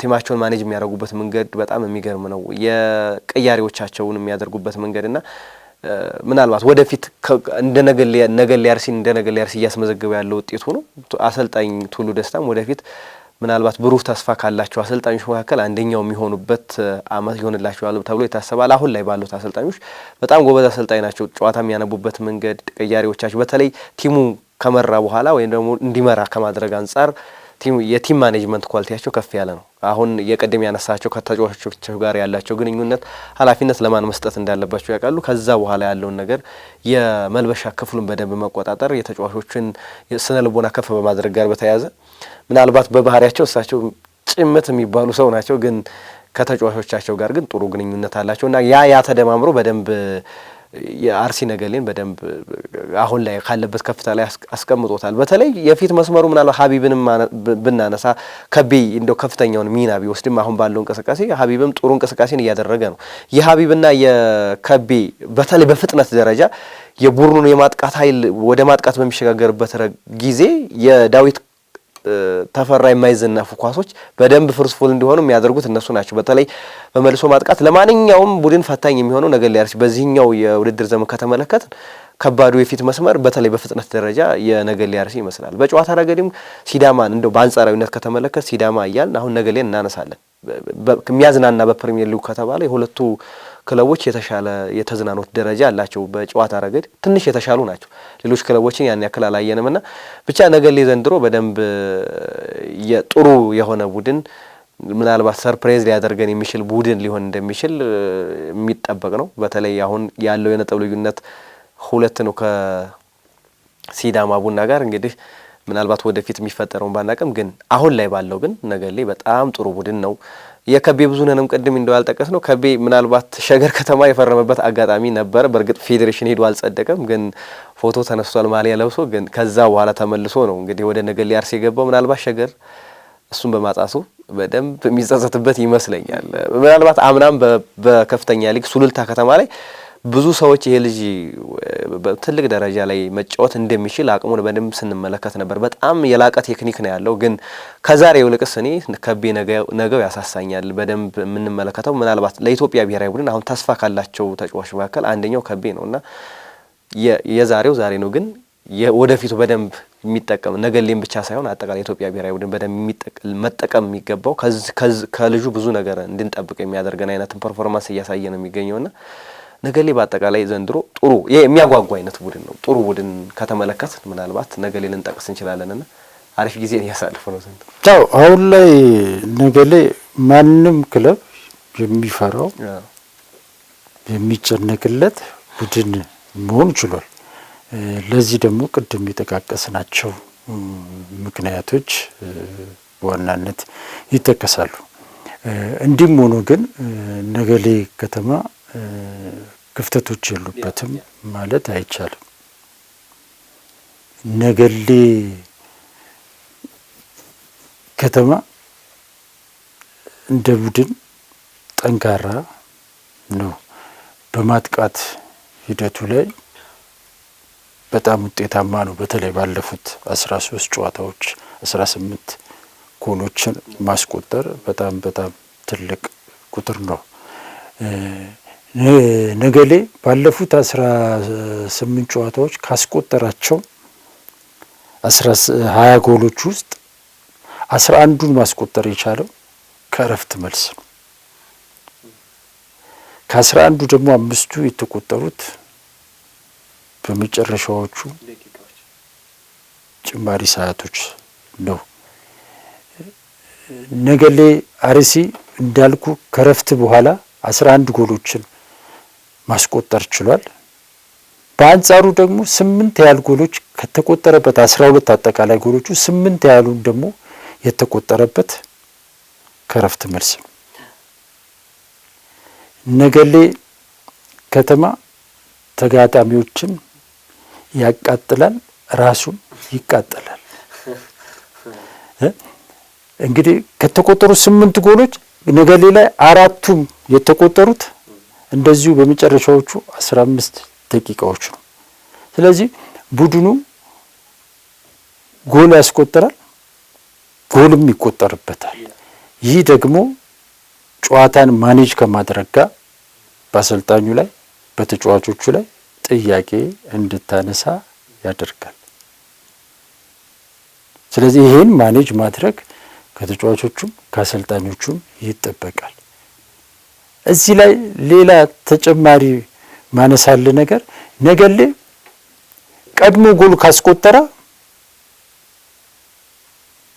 ቲማቸውን ማኔጅ የሚያደርጉበት መንገድ በጣም የሚገርም ነው። የቀያሪዎቻቸውን የሚያደርጉበት መንገድና ምናልባት ወደፊት እንደ ነገሌ አርሲ እያስመዘገበ ያለው ውጤቱ ነው። አሰልጣኝ ቱሉ ደስታም ወደፊት ምናልባት ብሩህ ተስፋ ካላቸው አሰልጣኞች መካከል አንደኛው የሚሆኑበት አመት ይሆንላቸዋል ተብሎ ይታሰባል። አሁን ላይ ባሉት አሰልጣኞች በጣም ጎበዝ አሰልጣኝ ናቸው። ጨዋታ የሚያነቡበት መንገድ ቀያሪዎቻቸው በተለይ ቲሙ ከመራ በኋላ ወይም ደግሞ እንዲመራ ከማድረግ አንጻር የቲም ማኔጅመንት ኳሊቲያቸው ከፍ ያለ ነው። አሁን የቀደም ያነሳቸው ከተጫዋቾቻቸው ጋር ያላቸው ግንኙነት ኃላፊነት ለማን መስጠት እንዳለባቸው ያውቃሉ። ከዛ በኋላ ያለውን ነገር የመልበሻ ክፍሉን በደንብ መቆጣጠር የተጫዋቾችን ስነ ልቦና ከፍ በማድረግ ጋር በተያያዘ ምናልባት በባህሪያቸው እሳቸው ጭምት የሚባሉ ሰው ናቸው። ግን ከተጫዋቾቻቸው ጋር ግን ጥሩ ግንኙነት አላቸው እና ያ ተደማምሮ በደንብ የአርሲ ነገሌን በደንብ አሁን ላይ ካለበት ከፍታ ላይ አስቀምጦታል። በተለይ የፊት መስመሩ ምናልባት ሀቢብንም ብናነሳ ከቤ እንደው ከፍተኛውን ሚና ቢወስድም አሁን ባለው እንቅስቃሴ ሀቢብም ጥሩ እንቅስቃሴን እያደረገ ነው። የሀቢብና የከቤ በተለይ በፍጥነት ደረጃ የቡድኑን የማጥቃት ኃይል ወደ ማጥቃት በሚሸጋገርበት ጊዜ የዳዊት ተፈራ የማይዘነፉ ኳሶች በደንብ ፍርስፉል እንዲሆኑ የሚያደርጉት እነሱ ናቸው። በተለይ በመልሶ ማጥቃት ለማንኛውም ቡድን ፈታኝ የሚሆነው ነገሌ አርሲ በዚህኛው የውድድር ዘመን ከተመለከት ከባዱ የፊት መስመር በተለይ በፍጥነት ደረጃ የነገሌ አርሲ ይመስላል። በጨዋታ ረገድም ሲዳማን እንደው በአንጻራዊነት ከተመለከት ሲዳማ እያልን አሁን ነገሌን እናነሳለን። የሚያዝናና በፕሪሚየር ሊግ ከተባለ የሁለቱ ክለቦች የተሻለ የተዝናኖት ደረጃ አላቸው። በጨዋታ ረገድ ትንሽ የተሻሉ ናቸው። ሌሎች ክለቦችን ያን ያክል አላየንምና ብቻ ነገሌ ዘንድሮ በደንብ የጥሩ የሆነ ቡድን ምናልባት ሰርፕራይዝ ሊያደርገን የሚችል ቡድን ሊሆን እንደሚችል የሚጠበቅ ነው። በተለይ አሁን ያለው የነጥብ ልዩነት 2 ነው ከሲዳማ ቡና ጋር። እንግዲህ ምናልባት ወደፊት የሚፈጠረውን ባናቅም ግን አሁን ላይ ባለው ግን ነገሌ በጣም ጥሩ ቡድን ነው። የከቤ ብዙነንም ቅድም እንደው ያልጠቀስ ነው ከቤ ምናልባት ሸገር ከተማ የፈረመበት አጋጣሚ ነበር። በእርግጥ ፌዴሬሽን ሄዶ አልጸደቀም፣ ግን ፎቶ ተነስቷል ማሊያ ለብሶ። ግን ከዛ በኋላ ተመልሶ ነው እንግዲህ ወደ ነገሌ አርሲ የገባው። ምናልባት ሸገር እሱን በማጣቱ በደንብ የሚጸጸትበት ይመስለኛል። ምናልባት አምናም በከፍተኛ ሊግ ሱሉልታ ከተማ ላይ ብዙ ሰዎች ይሄ ልጅ በትልቅ ደረጃ ላይ መጫወት እንደሚችል አቅሙን በደንብ ስንመለከት ነበር። በጣም የላቀ ቴክኒክ ነው ያለው። ግን ከዛሬው ይልቅስ እኔ ከቤ ነገው ያሳሳኛል በደንብ የምንመለከተው። ምናልባት ለኢትዮጵያ ብሔራዊ ቡድን አሁን ተስፋ ካላቸው ተጫዋቾች መካከል አንደኛው ከቤ ነውና የዛሬው ዛሬ ነው። ግን ወደፊቱ በደንብ የሚጠቀም ነገሌም ብቻ ሳይሆን አጠቃላይ ኢትዮጵያ ብሔራዊ ቡድን በደንብ መጠቀም የሚገባው ከልጁ ብዙ ነገር እንድንጠብቅ የሚያደርገን አይነትን ፐርፎርማንስ እያሳየ ነው የሚገኘውና ነገሌ በአጠቃላይ ዘንድሮ ጥሩ የሚያጓጓ አይነት ቡድን ነው። ጥሩ ቡድን ከተመለከት ምናልባት ነገሌ ልንጠቅስ እንችላለንና አሪፍ ጊዜን እያሳልፉ ነው ዘንድሮ። ያው አሁን ላይ ነገሌ ማንም ክለብ የሚፈራው የሚጨነቅለት ቡድን መሆን ችሏል። ለዚህ ደግሞ ቅድም የጠቃቀስናቸው ምክንያቶች በዋናነት ይጠቀሳሉ። እንዲህም ሆኖ ግን ነገሌ ከተማ ክፍተቶች የሉበትም ማለት አይቻልም። ነገሌ ከተማ እንደ ቡድን ጠንካራ ነው። በማጥቃት ሂደቱ ላይ በጣም ውጤታማ ነው። በተለይ ባለፉት 13 ጨዋታዎች 18 ጎሎችን ማስቆጠር በጣም ትልቅ ቁጥር ነው። ነገሌ ባለፉት 18 ጨዋታዎች ካስቆጠራቸው 20 ጎሎች ውስጥ 11ዱን ማስቆጠር የቻለው ከእረፍት መልስ ነው። ከ11ዱ ደግሞ 5ቱ የተቆጠሩት በመጨረሻዎቹ ጭማሪ ሰዓቶች ነው። ነገሌ አርሲ እንዳልኩ ከእረፍት በኋላ 11 ጎሎችን ማስቆጠር ችሏል። በአንጻሩ ደግሞ 8 ያህል ጎሎች ከተቆጠረበት 12 አጠቃላይ ጎሎቹ 8 ያህሉን ደግሞ የተቆጠረበት ከእረፍት መልስ ነው። ነገሌ ከተማ ተጋጣሚዎችን ያቃጥላል፣ ራሱን ይቃጠላል። እንግዲህ ከተቆጠሩ 8 ጎሎች ነገሌ ላይ 4ቱም የተቆጠሩት እንደዚሁ በመጨረሻዎቹ 15 ደቂቃዎች ነው። ስለዚህ ቡድኑ ጎል ያስቆጠራል፣ ጎልም ይቆጠርበታል። ይህ ደግሞ ጨዋታን ማኔጅ ከማድረግ ጋር በአሰልጣኙ ላይ በተጫዋቾቹ ላይ ጥያቄ እንድታነሳ ያደርጋል። ስለዚህ ይሄን ማኔጅ ማድረግ ከተጫዋቾቹም ከአሰልጣኞቹም ይጠበቃል። እዚህ ላይ ሌላ ተጨማሪ ማነሳለ ነገር ነገሌ ቀድሞ ጎል ካስቆጠረ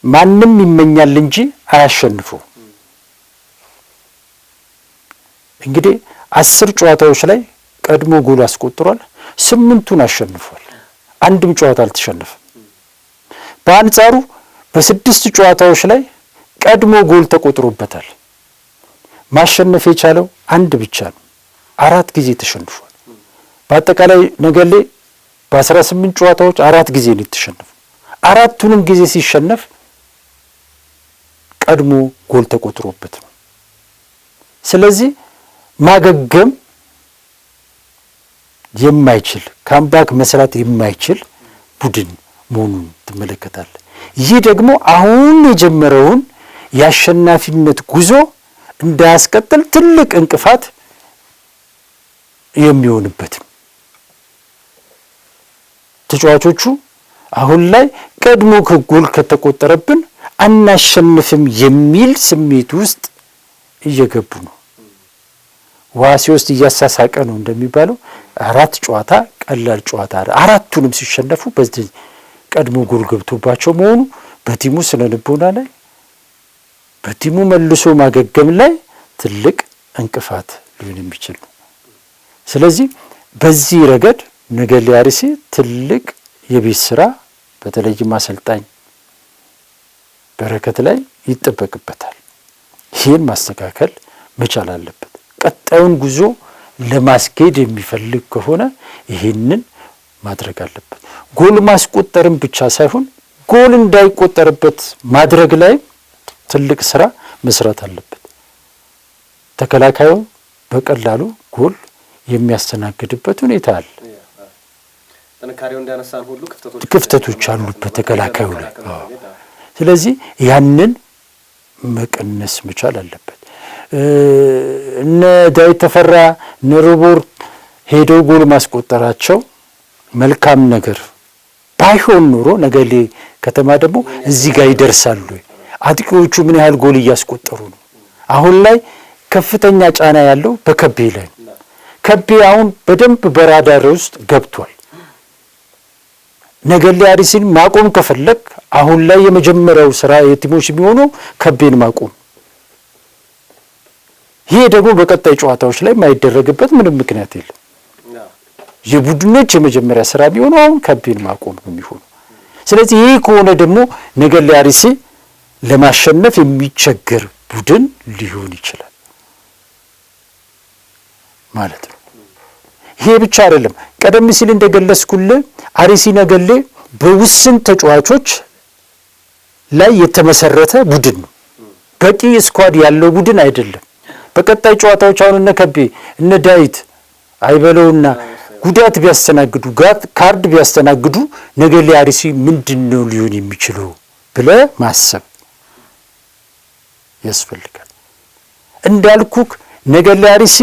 ማንም ይመኛል እንጂ አያሸንፈው። እንግዲህ 10 ጨዋታዎች ላይ ቀድሞ ጎል አስቆጥሯል፣ 8ቱን አሸንፏል። አንድም ጨዋታ አልተሸነፈም። በአንጻሩ በ6 ጨዋታዎች ላይ ቀድሞ ጎል ተቆጥሮበታል። ማሸነፍ የቻለው አንድ ብቻ ነው። 4 ጊዜ ተሸንፏል። በአጠቃላይ ነገሌ በ18 ጨዋታዎች 4 ጊዜ ነው የተሸነፈው። አራቱንም ጊዜ ሲሸነፍ ቀድሞ ጎል ተቆጥሮበት ነው። ስለዚህ ማገገም የማይችል ካምባክ መስራት የማይችል ቡድን መሆኑን ትመለከታለህ። ይህ ደግሞ አሁን የጀመረውን የአሸናፊነት ጉዞ እንዳያስቀጥል ትልቅ እንቅፋት የሚሆንበት ተጫዋቾቹ አሁን ላይ ቀድሞ ከጎል ከተቆጠረብን አናሸንፍም የሚል ስሜት ውስጥ እየገቡ ነው። ዋሲ ውስጥ እያሳሳቀ ነው እንደሚባለው 4 ጨዋታ ቀላል ጨዋታ አራቱንም ሲሸነፉ በዚህ ቀድሞ ጎል ገብቶባቸው መሆኑ በቲሙ ስነልቦና ላይ በቲሙ መልሶ ማገገም ላይ ትልቅ እንቅፋት ሊሆን የሚችል ነው። ስለዚህ በዚህ ረገድ ነገሌ አርሲ ትልቅ የቤት ስራ በተለይም አሰልጣኝ በረከት ላይ ይጠበቅበታል። ይህን ማስተካከል መቻል አለበት። ቀጣዩን ጉዞ ለማስኬድ የሚፈልግ ከሆነ ይህንን ማድረግ አለበት። ጎል ማስቆጠርም ብቻ ሳይሆን ጎል እንዳይቆጠርበት ማድረግ ላይ ትልቅ ስራ መስራት አለበት። ተከላካዩ በቀላሉ ጎል የሚያስተናግድበት ሁኔታ አለ። ጥንካሬው እንዳነሳን ሁሉ ክፍተቶች አሉበት ተከላካዩ ላይ። ስለዚህ ያንን መቀነስ መቻል አለበት። እነ ዳዊት ተፈራ እነ ሮቦርት ሄደው ጎል ማስቆጠራቸው መልካም ነገር ባይሆን ኖሮ ነገሌ ከተማ ደግሞ እዚህ ጋር ይደርሳሉ። አጥቂዎቹ ምን ያህል ጎል እያስቆጠሩ ነው? አሁን ላይ ከፍተኛ ጫና ያለው በከቤ ላይ ነው። ከቤ አሁን በደንብ በራዳር ውስጥ ገብቷል። ነገሌ አርሲን ማቆም ከፈለግ አሁን ላይ የመጀመሪያው ስራ የቲሞች የሚሆነው ከቤን ማቆም። ይሄ ደግሞ በቀጣይ ጨዋታዎች ላይ የማይደረግበት ምንም ምክንያት የለም። የቡድኖች የመጀመሪያ ስራ ቢሆነው አሁን ከቤን ማቆም ነው የሚሆነው። ስለዚህ ይህ ከሆነ ደግሞ ነገሌ አርሲ ለማሸነፍ የሚቸገር ቡድን ሊሆን ይችላል ማለት ነው። ይሄ ብቻ አይደለም። ቀደም ሲል እንደገለጽኩልህ አርሲ ነገሌ በውስን ተጫዋቾች ላይ የተመሰረተ ቡድን ነው። በቂ ስኳድ ያለው ቡድን አይደለም። በቀጣይ ጨዋታዎች አሁን እነ ከቤ እነ ዳዊት አይበለውና ጉዳት ቢያስተናግዱ ካርድ ቢያስተናግዱ ነገሌ አርሲ ምንድነው ሊሆን የሚችለው ብለህ ማሰብ ያስፈልጋል። እንዳልኩክ ነገሌ አርሲ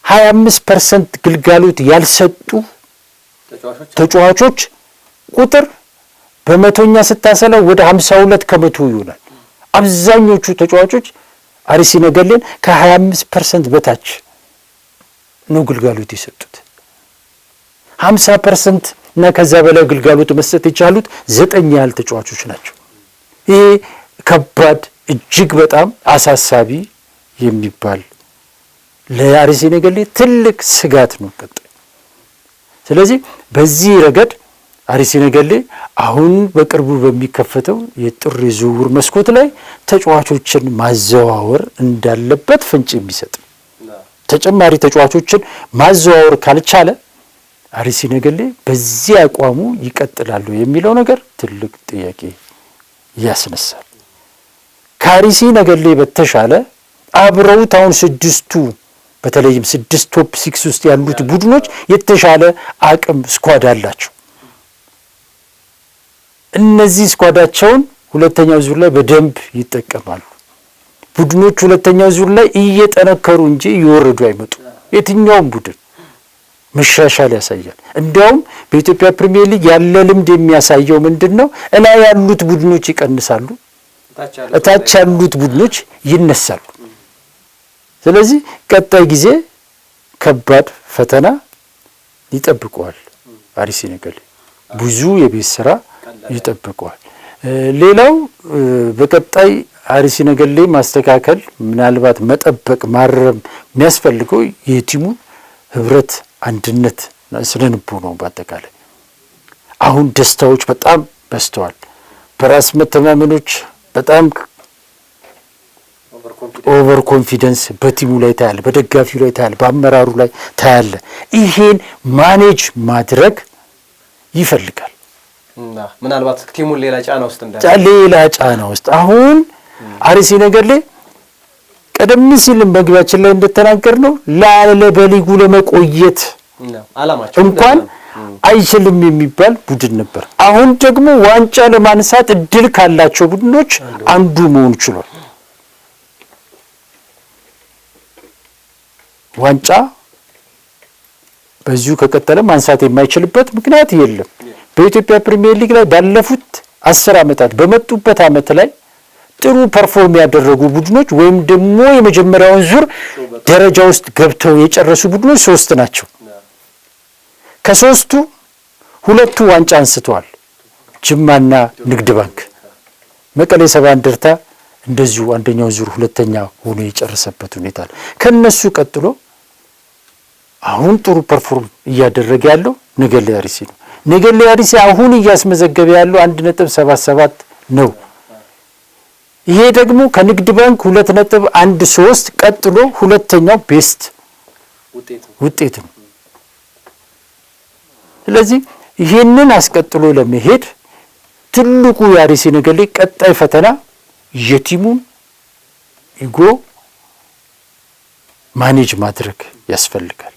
25% ግልጋሎት ያልሰጡ ተጫዋቾች ቁጥር በመቶኛ ስታሰለው ወደ 52 ከመቶ ይሆናል። አብዛኞቹ ተጫዋቾች አርሲ ነገሌን ከ25% በታች ነው ግልጋሎት የሰጡት። 50% እና ከዛ በላይ ግልጋሎት መስጠት የቻሉት 9 ያህል ተጫዋቾች ናቸው። ይሄ ከባድ እጅግ በጣም አሳሳቢ የሚባል ለአርሲ ነገሌ ትልቅ ስጋት ነው ቀጣይ። ስለዚህ በዚህ ረገድ አርሲ ነገሌ አሁን በቅርቡ በሚከፈተው የጥር ዝውውር መስኮት ላይ ተጫዋቾችን ማዘዋወር እንዳለበት ፍንጭ የሚሰጥ ተጨማሪ ተጫዋቾችን ማዘዋወር ካልቻለ አርሲ ነገሌ በዚህ አቋሙ ይቀጥላሉ የሚለው ነገር ትልቅ ጥያቄ ያስነሳል። ከአርሲ ነገሌ በተሻለ አብረውት አሁን 6ቱ በተለይም 6 ቶፕ 6 ውስጥ ያሉት ቡድኖች የተሻለ አቅም ስኳድ አላቸው። እነዚህ ስኳዳቸውን ሁለተኛው ዙር ላይ በደንብ ይጠቀማሉ። ቡድኖች ሁለተኛው ዙር ላይ እየጠነከሩ እንጂ እየወረዱ አይመጡ። የትኛውም ቡድን መሻሻል ያሳያል። እንዲያውም በኢትዮጵያ ፕሪሚየር ሊግ ያለ ልምድ የሚያሳየው ምንድነው? እላይ ያሉት ቡድኖች ይቀንሳሉ፣ እታች ያሉት ቡድኖች ይነሳሉ። ስለዚህ ቀጣይ ጊዜ ከባድ ፈተና ይጠብቀዋል። አርሲ ነገሌ ብዙ የቤት ስራ ይጠብቀዋል። ሌላው በቀጣይ አርሲ ነገሌ ማስተካከል ምናልባት መጠበቅ ማረም የሚያስፈልገው የቲሙ ህብረት አንድነት ስለንቦ ነው። በአጠቃላይ አሁን ደስታዎች በጣም በስተዋል። በራስ መተማመኖች በጣም ኦቨር ኮንፊደንስ በቲሙ ላይ ታያለ፣ በደጋፊው ላይ ታያለ፣ በአመራሩ ላይ ታያለ። ይሄን ማኔጅ ማድረግ ይፈልጋል። ምናልባት ቲሙን ሌላ ጫና ውስጥ አሁን አርሲ ነገሌ ቀደም ሲል መግቢያችን ላይ እንደተናገር ነው በሊጉ ለመቆየት እንኳን አይችልም የሚባል ቡድን ነበር። አሁን ደግሞ ዋንጫ ለማንሳት እድል ካላቸው ቡድኖች አንዱ መሆን ችሏል። ዋንጫ በዚሁ ከቀጠለ ማንሳት የማይችልበት ምክንያት የለም። በኢትዮጵያ ፕሪሚየር ሊግ ላይ ባለፉት 10 ዓመታት በመጡበት ዓመት ላይ ጥሩ ፐርፎርም ያደረጉ ቡድኖች ወይም ደግሞ የመጀመሪያውን ዙር ደረጃ ውስጥ ገብተው የጨረሱ ቡድኖች 3 ናቸው። ከ3ቱ 2ቱ ዋንጫ አንስተዋል፣ ጅማና ንግድ ባንክ። መቀሌ ሰባ እንደርታ እንደዚሁ አንደኛው ዙር ሁለተኛ ሆኖ የጨረሰበት ሁኔታ አለ። ከነሱ ቀጥሎ አሁን ጥሩ ፐርፎርም እያደረገ ያለው ነገሌ አርሲ ነው። ነገሌ አርሲ አሁን እያስመዘገበ ያለው 1.77 ነው። ይሄ ደግሞ ከንግድ ባንክ 2.13 ቀጥሎ ሁለተኛው ቤስት ውጤት ነው። ስለዚህ ይሄንን አስቀጥሎ ለመሄድ ትልቁ የአርሲ ነገሌ ቀጣይ ፈተና የቲሙን ኢጎ ማኔጅ ማድረግ ያስፈልጋል።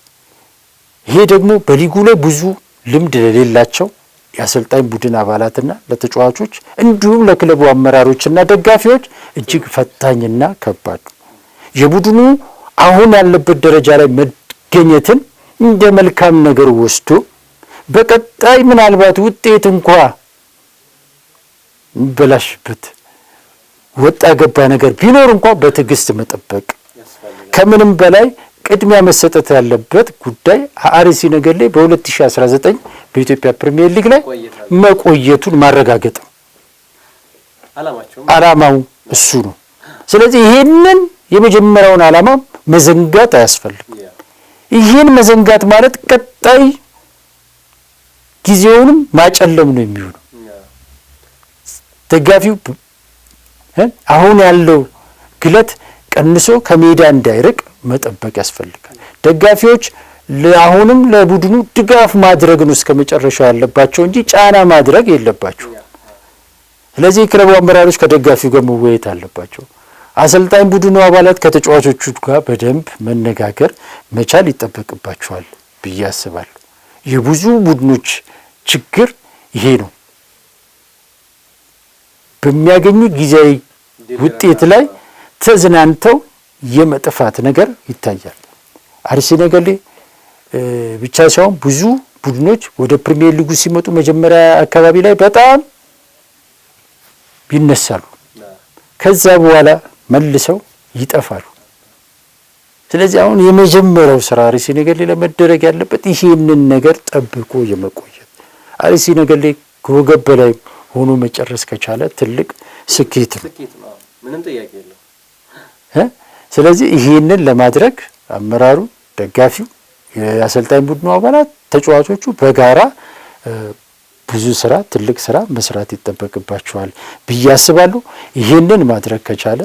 ይሄ ደግሞ በሊጉ ላይ ብዙ ልምድ ለሌላቸው የአሰልጣኝ ቡድን አባላትና ለተጫዋቾች እንዲሁም ለክለቡ አመራሮችና ደጋፊዎች እጅግ ፈታኝና ከባድ ነው። የቡድኑ አሁን ያለበት ደረጃ ላይ መገኘትን እንደ መልካም ነገር ወስዶ በቀጣይ ምናልባት ውጤት እንኳ ይበላሽበት ወጣ ገባ ነገር ቢኖር እንኳ በትዕግስት መጠበቅ፣ ከምንም በላይ ቅድሚያ መሰጠት ያለበት ጉዳይ አርሲ ነገሌ በ2019 በኢትዮጵያ ፕሪሚየር ሊግ ላይ መቆየቱን ማረጋገጥ ነው። ዓላማው እሱ ነው። ስለዚህ ይሄንን የመጀመሪያውን ዓላማ መዘንጋት አያስፈልግም። ይሄን መዘንጋት ማለት ቀጣይ ጊዜውንም ማጨለም ነው የሚሆነው። ደጋፊው አሁን ያለው ግለት ቀንሶ ከሜዳ እንዳይርቅ መጠበቅ ያስፈልጋል። ደጋፊዎች አሁንም ለቡድኑ ድጋፍ ማድረግ ነው እስከ መጨረሻው ያለባቸው እንጂ ጫና ማድረግ የለባቸው። ስለዚህ ክለቡ አመራሮች ከደጋፊው ጋር መወያየት አለባቸው። አሰልጣኝ ቡድኑ አባላት ከተጫዋቾቹ ጋር በደንብ መነጋገር መቻል ይጠበቅባቸዋል ብዬ አስባለሁ። የብዙ ቡድኖች ችግር ይሄ ነው። በሚያገኙት ጊዜያዊ ውጤት ላይ ተዝናንተው የመጥፋት ነገር ይታያል። አርሲ ነገሌ ብቻ ሳይሆን ብዙ ቡድኖች ወደ ፕሪሚየር ሊጉ ሲመጡ መጀመሪያ አካባቢ ላይ በጣም ይነሳሉ፣ ከዛ በኋላ መልሰው ይጠፋሉ። ስለዚህ አሁን የመጀመሪያው ስራ አርሲ ነገሌ ለመደረግ ያለበት ይሄንን ነገር ጠብቆ የመቆየት። አርሲ ነገሌ ከወገብ በላይ ሆኖ መጨረስ ከቻለ ትልቅ ስኬት ነው፣ ምንም ጥያቄ የለው። ስለዚህ ይሄንን ለማድረግ አመራሩ፣ ደጋፊው፣ የአሰልጣኝ ቡድኑ አባላት፣ ተጫዋቾቹ በጋራ ብዙ ስራ፣ ትልቅ ስራ መስራት ይጠበቅባቸዋል ብዬ አስባለሁ። ይሄንን ማድረግ ከቻለ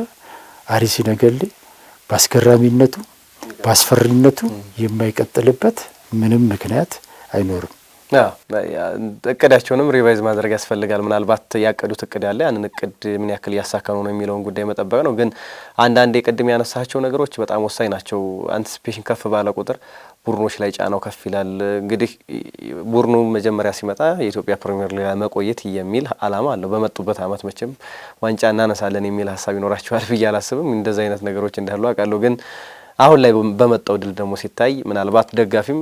አርሲ ነገሌ በአስገራሚነቱ በአስፈሪነቱ የማይቀጥልበት ምንም ምክንያት አይኖርም። እቅዳቸውንም ሪቫይዝ ማድረግ ያስፈልጋል። ምናልባት ያቀዱት እቅድ ያለ ያንን እቅድ ምን ያክል እያሳካኑ ነው የሚለውን ጉዳይ መጠበቅ ነው። ግን አንዳንዴ ቅድም ያነሳቸው ነገሮች በጣም ወሳኝ ናቸው። አንቲሲፔሽን ከፍ ባለ ቁጥር ቡድኖች ላይ ጫናው ከፍ ይላል። እንግዲህ ቡድኑ መጀመሪያ ሲመጣ የኢትዮጵያ ፕሪሚየር ሊግ መቆየት የሚል አላማ አለው። በመጡበት አመት መቼም ዋንጫ እናነሳለን የሚል ሀሳብ ይኖራቸዋል ብዬ አላስብም። እንደዚህ አይነት ነገሮች እንዳሉ አውቃለሁ። ግን አሁን ላይ በመጣው ድል ደግሞ ሲታይ ምናልባት ደጋፊም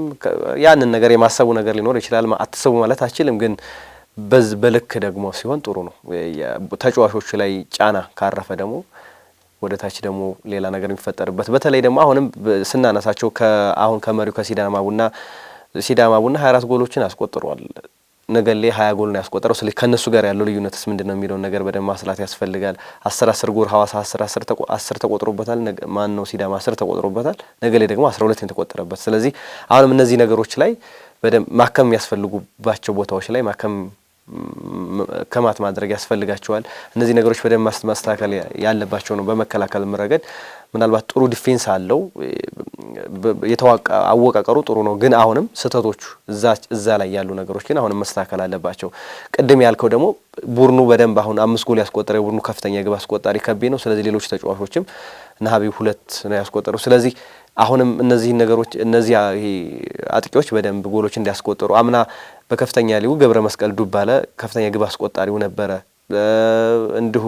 ያንን ነገር የማሰቡ ነገር ሊኖር ይችላል። አትሰቡ ማለት አችልም፣ ግን በልክ ደግሞ ሲሆን ጥሩ ነው። ተጫዋቾቹ ላይ ጫና ካረፈ ደግሞ ወደ ታች ደግሞ ሌላ ነገር የሚፈጠርበት በተለይ ደግሞ አሁንም ስናነሳቸው አሁን ከመሪው ከሲዳማ ቡና 24 ጎሎችን አስቆጥሯል። ነገሌ 20 ጎል ነው ያስቆጠረው። ስለዚህ ከነሱ ጋር ያለው ልዩነትስ ምንድነው የሚለውን ነገር በደንብ ማስላት ያስፈልጋል። 10 ጎል ሐዋሳ 10 ተቆጥሮበታል። ማን ነው ሲዳማ 10 ተቆጥሮበታል። ነገሌ ደግሞ 12 የተቆጠረበት። ስለዚህ አሁንም እነዚህ ነገሮች ላይ በደንብ ማከም የሚያስፈልጉባቸው ቦታዎች ላይ ማከም ከማት ማድረግ ያስፈልጋቸዋል። እነዚህ ነገሮች በደንብ ማስተካከል ያለባቸው ነው። በመከላከል ረገድ ምናልባት ጥሩ ዲፌንስ አለው፣ አወቃቀሩ ጥሩ ነው። ግን አሁንም ስህተቶቹ እዛ ላይ ያሉ ነገሮች ግን አሁንም መስተካከል አለባቸው። ቅድም ያልከው ደግሞ ቡድኑ በደንብ አሁን 5 ጎል ያስቆጠረ ቡድኑ ከፍተኛ ግብ አስቆጣሪ ከቤ ነው። ስለዚህ ሌሎች ተጫዋቾችም ነሐቢ 2 ነው ያስቆጠሩ። ስለዚህ አሁንም እነዚህ ነገሮች እነዚህ አጥቂዎች በደንብ ጎሎች እንዲያስቆጥሩ አምና በከፍተኛ ሊጉ ገብረ መስቀል ዱባለ ከፍተኛ ግብ አስቆጣሪው ነበረ። እንዲሁ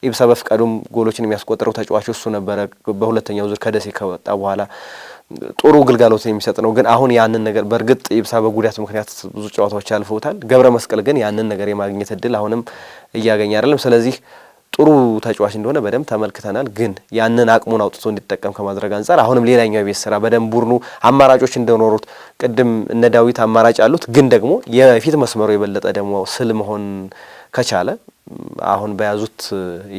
ኢብሳ በፍቃዱም ጎሎችን የሚያስቆጥረው ተጫዋች እሱ ነበረ። በሁለተኛው ዙር ከደሴ ከወጣ በኋላ ጥሩ ግልጋሎት የሚሰጥ ነው። ግን አሁን ያንን ነገር በእርግጥ ኢብሳ በጉዳት ምክንያት ብዙ ጨዋታዎች ያልፈውታል። ገብረ መስቀል ግን ያንን ነገር የማግኘት እድል አሁንም እያገኘ አይደለም። ስለዚህ ጥሩ ተጫዋች እንደሆነ በደንብ ተመልክተናል። ግን ያንን አቅሙን አውጥቶ እንዲጠቀም ከማድረግ አንፃር አሁንም ሌላኛው የቤት ስራ በደንብ ቡድኑ አማራጮች እንደኖሩት ቅድም እነ ዳዊት አማራጭ አሉት። ግን ደግሞ የፊት መስመሩ የበለጠ ደግሞ ስል መሆን ከቻለ አሁን በያዙት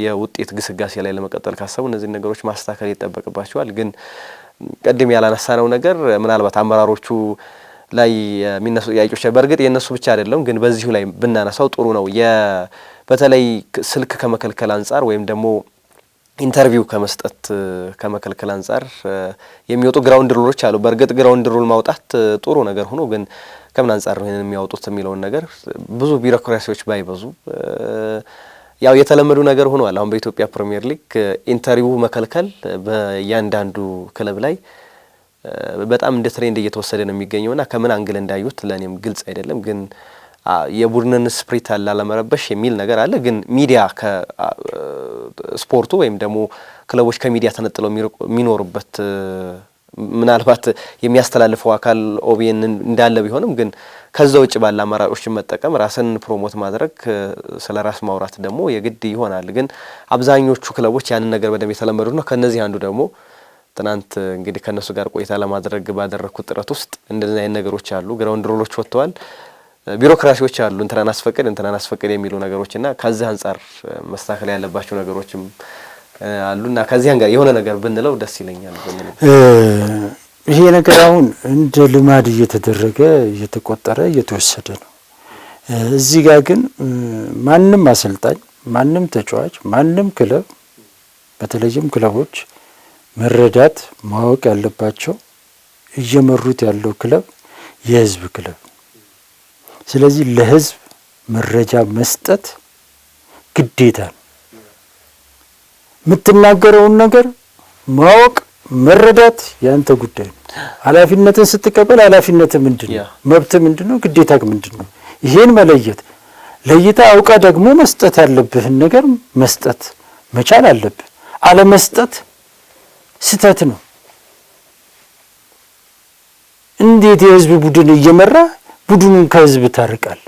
የውጤት ግስጋሴ ላይ ለመቀጠል ካሰቡ እነዚህ ነገሮች ማስተካከል ይጠበቅባቸዋል። ግን ቅድም ያላነሳነው ነገር ምናልባት አመራሮቹ ላይ የሚነሱ ጥያቄዎች በእርግጥ የነሱ ብቻ አይደለም፣ ግን በዚሁ ላይ ብናነሳው ጥሩ ነው። በተለይ ስልክ ከመከልከል አንጻር ወይም ደግሞ ኢንተርቪው ከመስጠት ከመከልከል አንጻር የሚወጡ ግራውንድ ሩሎች አሉ። በእርግጥ ግራውንድ ሩል ማውጣት ጥሩ ነገር ሆኖ ግን ከምን አንጻር ነው ይሄንን የሚያወጡት የሚለውን ነገር ብዙ ቢሮክራሲዎች ባይበዙ ያው የተለመዱ ነገር ሆኗል። አሁን በኢትዮጵያ ፕሪሚየር ሊግ ኢንተርቪው መከልከል በእያንዳንዱ ክለብ ላይ በጣም እንደ ትሬንድ እየተወሰደ ነው የሚገኘውና ከምን አንግል እንዳዩት ለኔም ግልጽ አይደለም። ግን የቡድንን ስፕሪት አላለመረበሽ የሚል ነገር አለ። ግን ሚዲያ ከስፖርቱ ወይም ደግሞ ክለቦች ከሚዲያ ተነጥለው የሚኖሩበት ምናልባት የሚያስተላልፈው አካል ኦቢኤን እንዳለ ቢሆንም ግን ከዛ ውጭ ባለ አማራጮችን መጠቀም ራስን ፕሮሞት ማድረግ ስለ ራስ ማውራት ደግሞ የግድ ይሆናል። ግን አብዛኞቹ ክለቦች ያንን ነገር በደንብ የተለመዱ ነው። ከነዚህ አንዱ ደግሞ ትናንት እንግዲህ ከነሱ ጋር ቆይታ ለማድረግ ባደረኩት ጥረት ውስጥ እንደዚህ አይነት ነገሮች አሉ። ግራውንድ ሩሎች ወጥተዋል። ቢሮክራሲዎች አሉ። እንትናን አስፈቅድ የሚሉ ነገሮችና ከዚህ አንጻር መስተካከል ያለባቸው ነገሮችም አሉና ከዚህ ጋር የሆነ ነገር ብንለው ደስ ይለኛል። ይሄ ነገር አሁን እንደ ልማድ እየተደረገ እየተቆጠረ እየተወሰደ ነው። እዚህ ጋር ግን ማንም አሰልጣኝ፣ ማንም ተጫዋች፣ ማንም ክለብ በተለይም ክለቦች መረዳት ማወቅ ያለባቸው እየመሩት ያለው ክለብ የህዝብ ክለብ። ስለዚህ ለህዝብ መረጃ መስጠት ግዴታ ነው። የምትናገረውን ነገር ማወቅ መረዳት ያንተ ጉዳይ ነው። ኃላፊነትን ስትቀበል ኃላፊነትህ ምንድነው? መብትህ ምንድነው? ግዴታህ ምንድነው? ይሄን መለየት ለይታ አውቃ ደግሞ መስጠት ያለብህን ነገር መስጠት መቻል አለብህ። አለመስጠት ስተት ነው። እንዴት የህዝብ ቡድን እየመራ ቡድኑን ከህዝብ ታርቃል?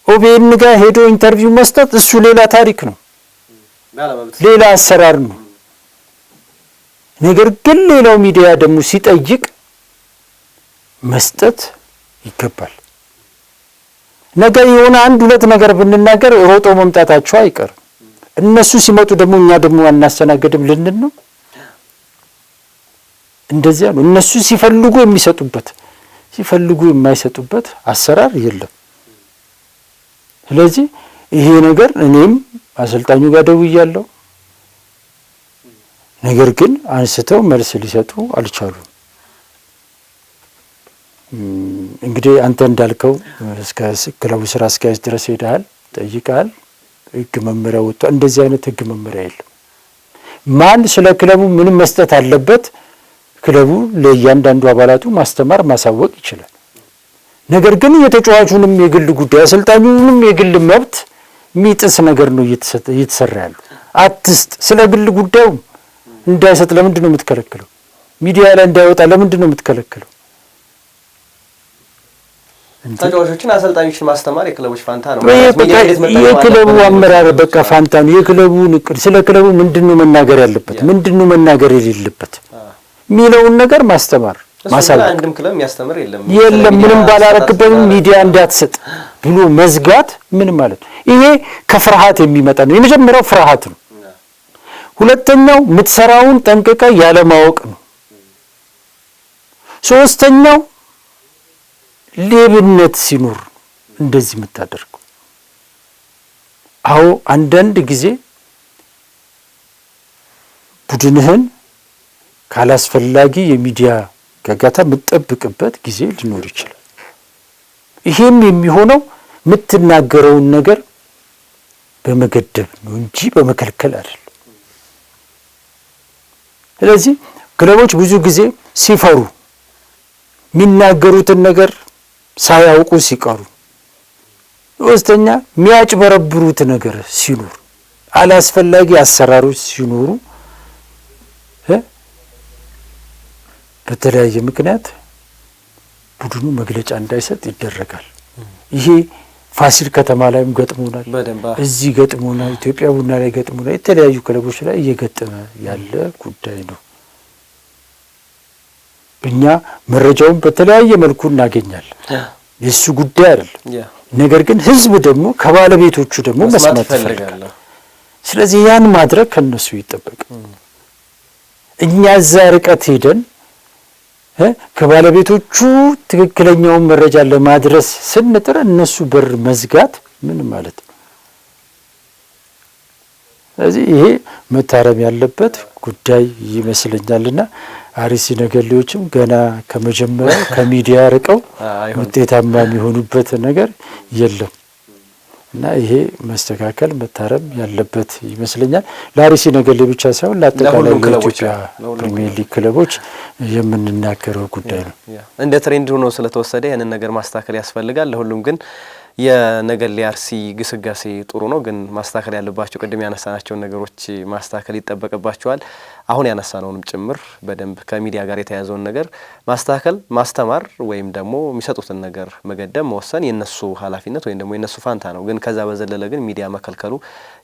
ኦቢኤን ጋር ሄዶ ኢንተርቪው መስጠት እሱ ሌላ ታሪክ ነው፣ ሌላ አሰራር ነው። ነገር ግን ሌላው ሚዲያ ደግሞ ሲጠይቅ መስጠት ይገባል። ነገር የሆነ አንድ ሁለት ነገር ብንናገር ሮጦ መምጣታቸው አይቀርም። እነሱ ሲመጡ ደግሞ እኛ ደግሞ አናስተናግድም ልንል ነው። እንደዚያ ነው። እነሱ ሲፈልጉ የሚሰጡበት ሲፈልጉ የማይሰጡበት አሰራር የለም። ስለዚህ ይሄ ነገር እኔም አሰልጣኙ ጋር ደውያለሁ። ነገር ግን አንስተው መልስ ሊሰጡ አልቻሉም። እንግዲህ አንተ እንዳልከው እስከ ክለቡ ስራ አስኪያጅ ድረስ ሄደሃል፣ ጠይቀሃል። ህግ መመሪያ ወጥቷል። እንደዚህ አይነት ህግ መመሪያ የለም። ማን ስለ ክለቡ ምንም መስጠት አለበት ክለቡ ለእያንዳንዱ አባላቱ ማስተማር ማሳወቅ ይችላል። ነገር ግን የተጫዋቹንም የግል ጉዳይ አሰልጣኙንም የግል መብት የሚጥስ ነገር ነው እየተሰራ ያለው። አትስጥ። ስለ ግል ጉዳዩ እንዳይሰጥ ለምንድን ነው የምትከለክለው? ሚዲያ ላይ እንዳይወጣ ለምንድን ነው የምትከለክለው? ተጫዋቾችን አሰልጣኞችን ማስተማር የክለቦች ፋንታ ነው። የክለቡ አመራር በቃ ፋንታ ነው። የክለቡን እቅድ ስለ ክለቡ ምንድነው መናገር ያለበት ምንድነው መናገር የሌለበት ሚለውን ነገር ማስተማር ማሳወቅ። አንድም ክለብ የሚያስተምር የለም ምንም ባላረክበት ሚዲያ እንዳትሰጥ ብሎ መዝጋት ምን ማለት ነው? ይሄ ከፍርሃት የሚመጣ ነው። የመጀመሪያው ፍርሃት ነው። ሁለተኛው የምትሰራውን ጠንቅቀ ያለ ማወቅ ነው። ሶስተኛው ሌብነት ሲኖር እንደዚህ የምታደርገው አዎ አንዳንድ ጊዜ ቡድንህን ካላስፈላጊ የሚዲያ ጋጋታ የምትጠብቅበት ጊዜ ሊኖር ይችላል። ይሄም የሚሆነው የምትናገረውን ነገር በመገደብ ነው እንጂ በመከልከል አይደለም። ስለዚህ ክለቦች ብዙ ጊዜ ሲፈሩ የሚናገሩትን ነገር ሳያውቁ ሲቀሩ፣ ሶስተኛ የሚያጭበረብሩት ነገር ሲኖር፣ አላስፈላጊ አሰራሮች ሲኖሩ በተለያየ ምክንያት ቡድኑ መግለጫ እንዳይሰጥ ይደረጋል። ይሄ ፋሲል ከተማ ላይም ገጥሞናል፣ እዚህ ገጥሞናል፣ ኢትዮጵያ ቡና ላይ ገጥሞናል፣ የተለያዩ ክለቦች ላይ እየገጠመ ያለ ጉዳይ ነው። እኛ መረጃውን በተለያየ መልኩ እናገኛለን፣ የሱ ጉዳይ አይደለም። ነገር ግን ህዝብ ደግሞ ከባለቤቶቹ ደግሞ መስማት ይፈልጋል። ስለዚህ ያን ማድረግ ከነሱ ይጠበቅ። እኛ እዛ ርቀት ሄደን ከባለቤቶቹ ትክክለኛውን መረጃ ለማድረስ ስንጥር እነሱ በር መዝጋት ምን ማለት ነው? ስለዚህ ይሄ መታረም ያለበት ጉዳይ ይመስለኛልና አርሲ ነገሌዎችም ገና ከመጀመሪያው ከሚዲያ ርቀው ውጤታማ የሚሆኑበት ነገር የለም እና ይሄ መስተካከል መታረም ያለበት ይመስለኛል። ለአርሲ ነገሌ ብቻ ሳይሆን ለአጠቃላይ ለኢትዮጵያ ፕሪሚየር ሊግ ክለቦች የምንናገረው ጉዳይ ነው። እንደ ትሬንድ ሆኖ ስለተወሰደ ያንን ነገር ማስተካከል ያስፈልጋል። ለሁሉም ግን የነገሌ አርሲ ግስጋሴ ጥሩ ነው፣ ግን ማስተካከል ያለባቸው ቅድም ያነሳናቸውን ነገሮች ማስተካከል ይጠበቅባቸዋል። አሁን ያነሳነውንም ጭምር በደንብ ከሚዲያ ጋር የተያያዘውን ነገር ማስተካከል፣ ማስተማር ወይም ደግሞ የሚሰጡትን ነገር መገደብ፣ መወሰን የነሱ ኃላፊነት ወይም ደግሞ የነሱ ፋንታ ነው። ግን ከዛ በዘለለ ግን ሚዲያ መከልከሉ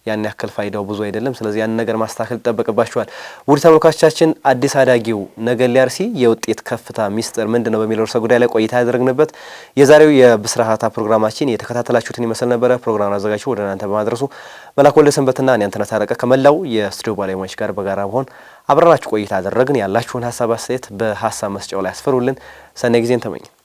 ያን ያክል ፋይዳው ብዙ አይደለም። ስለዚህ ያን ነገር ማስተካከል ይጠበቅባቸዋል። ውድ ተመልካቾቻችን አዲስ አዳጊው ነገሌ አርሲ የውጤት ከፍታ ሚስጥር ምንድነው በሚለው ርዕሰ ጉዳይ ላይ ቆይታ ያደረግንበት የዛሬው የብስራታ ፕሮግራማችን የተከታተላችሁትን ይመስል ነበረ። ፕሮግራሙን አዘጋጅቶ ወደ እናንተ በማድረሱ መላኩ ወልደሰንበትና እኔ አንተነህ ታረቀ ከመላው የስቱዲዮ ባለሙያዎች ጋር በጋራ በመሆን አብረናችሁ ቆይታ አደረግን። ያላችሁን ሀሳብ አስተያየት በሀሳብ መስጫው ላይ አስፈሩልን። ሰናይ ጊዜን ተመኘን።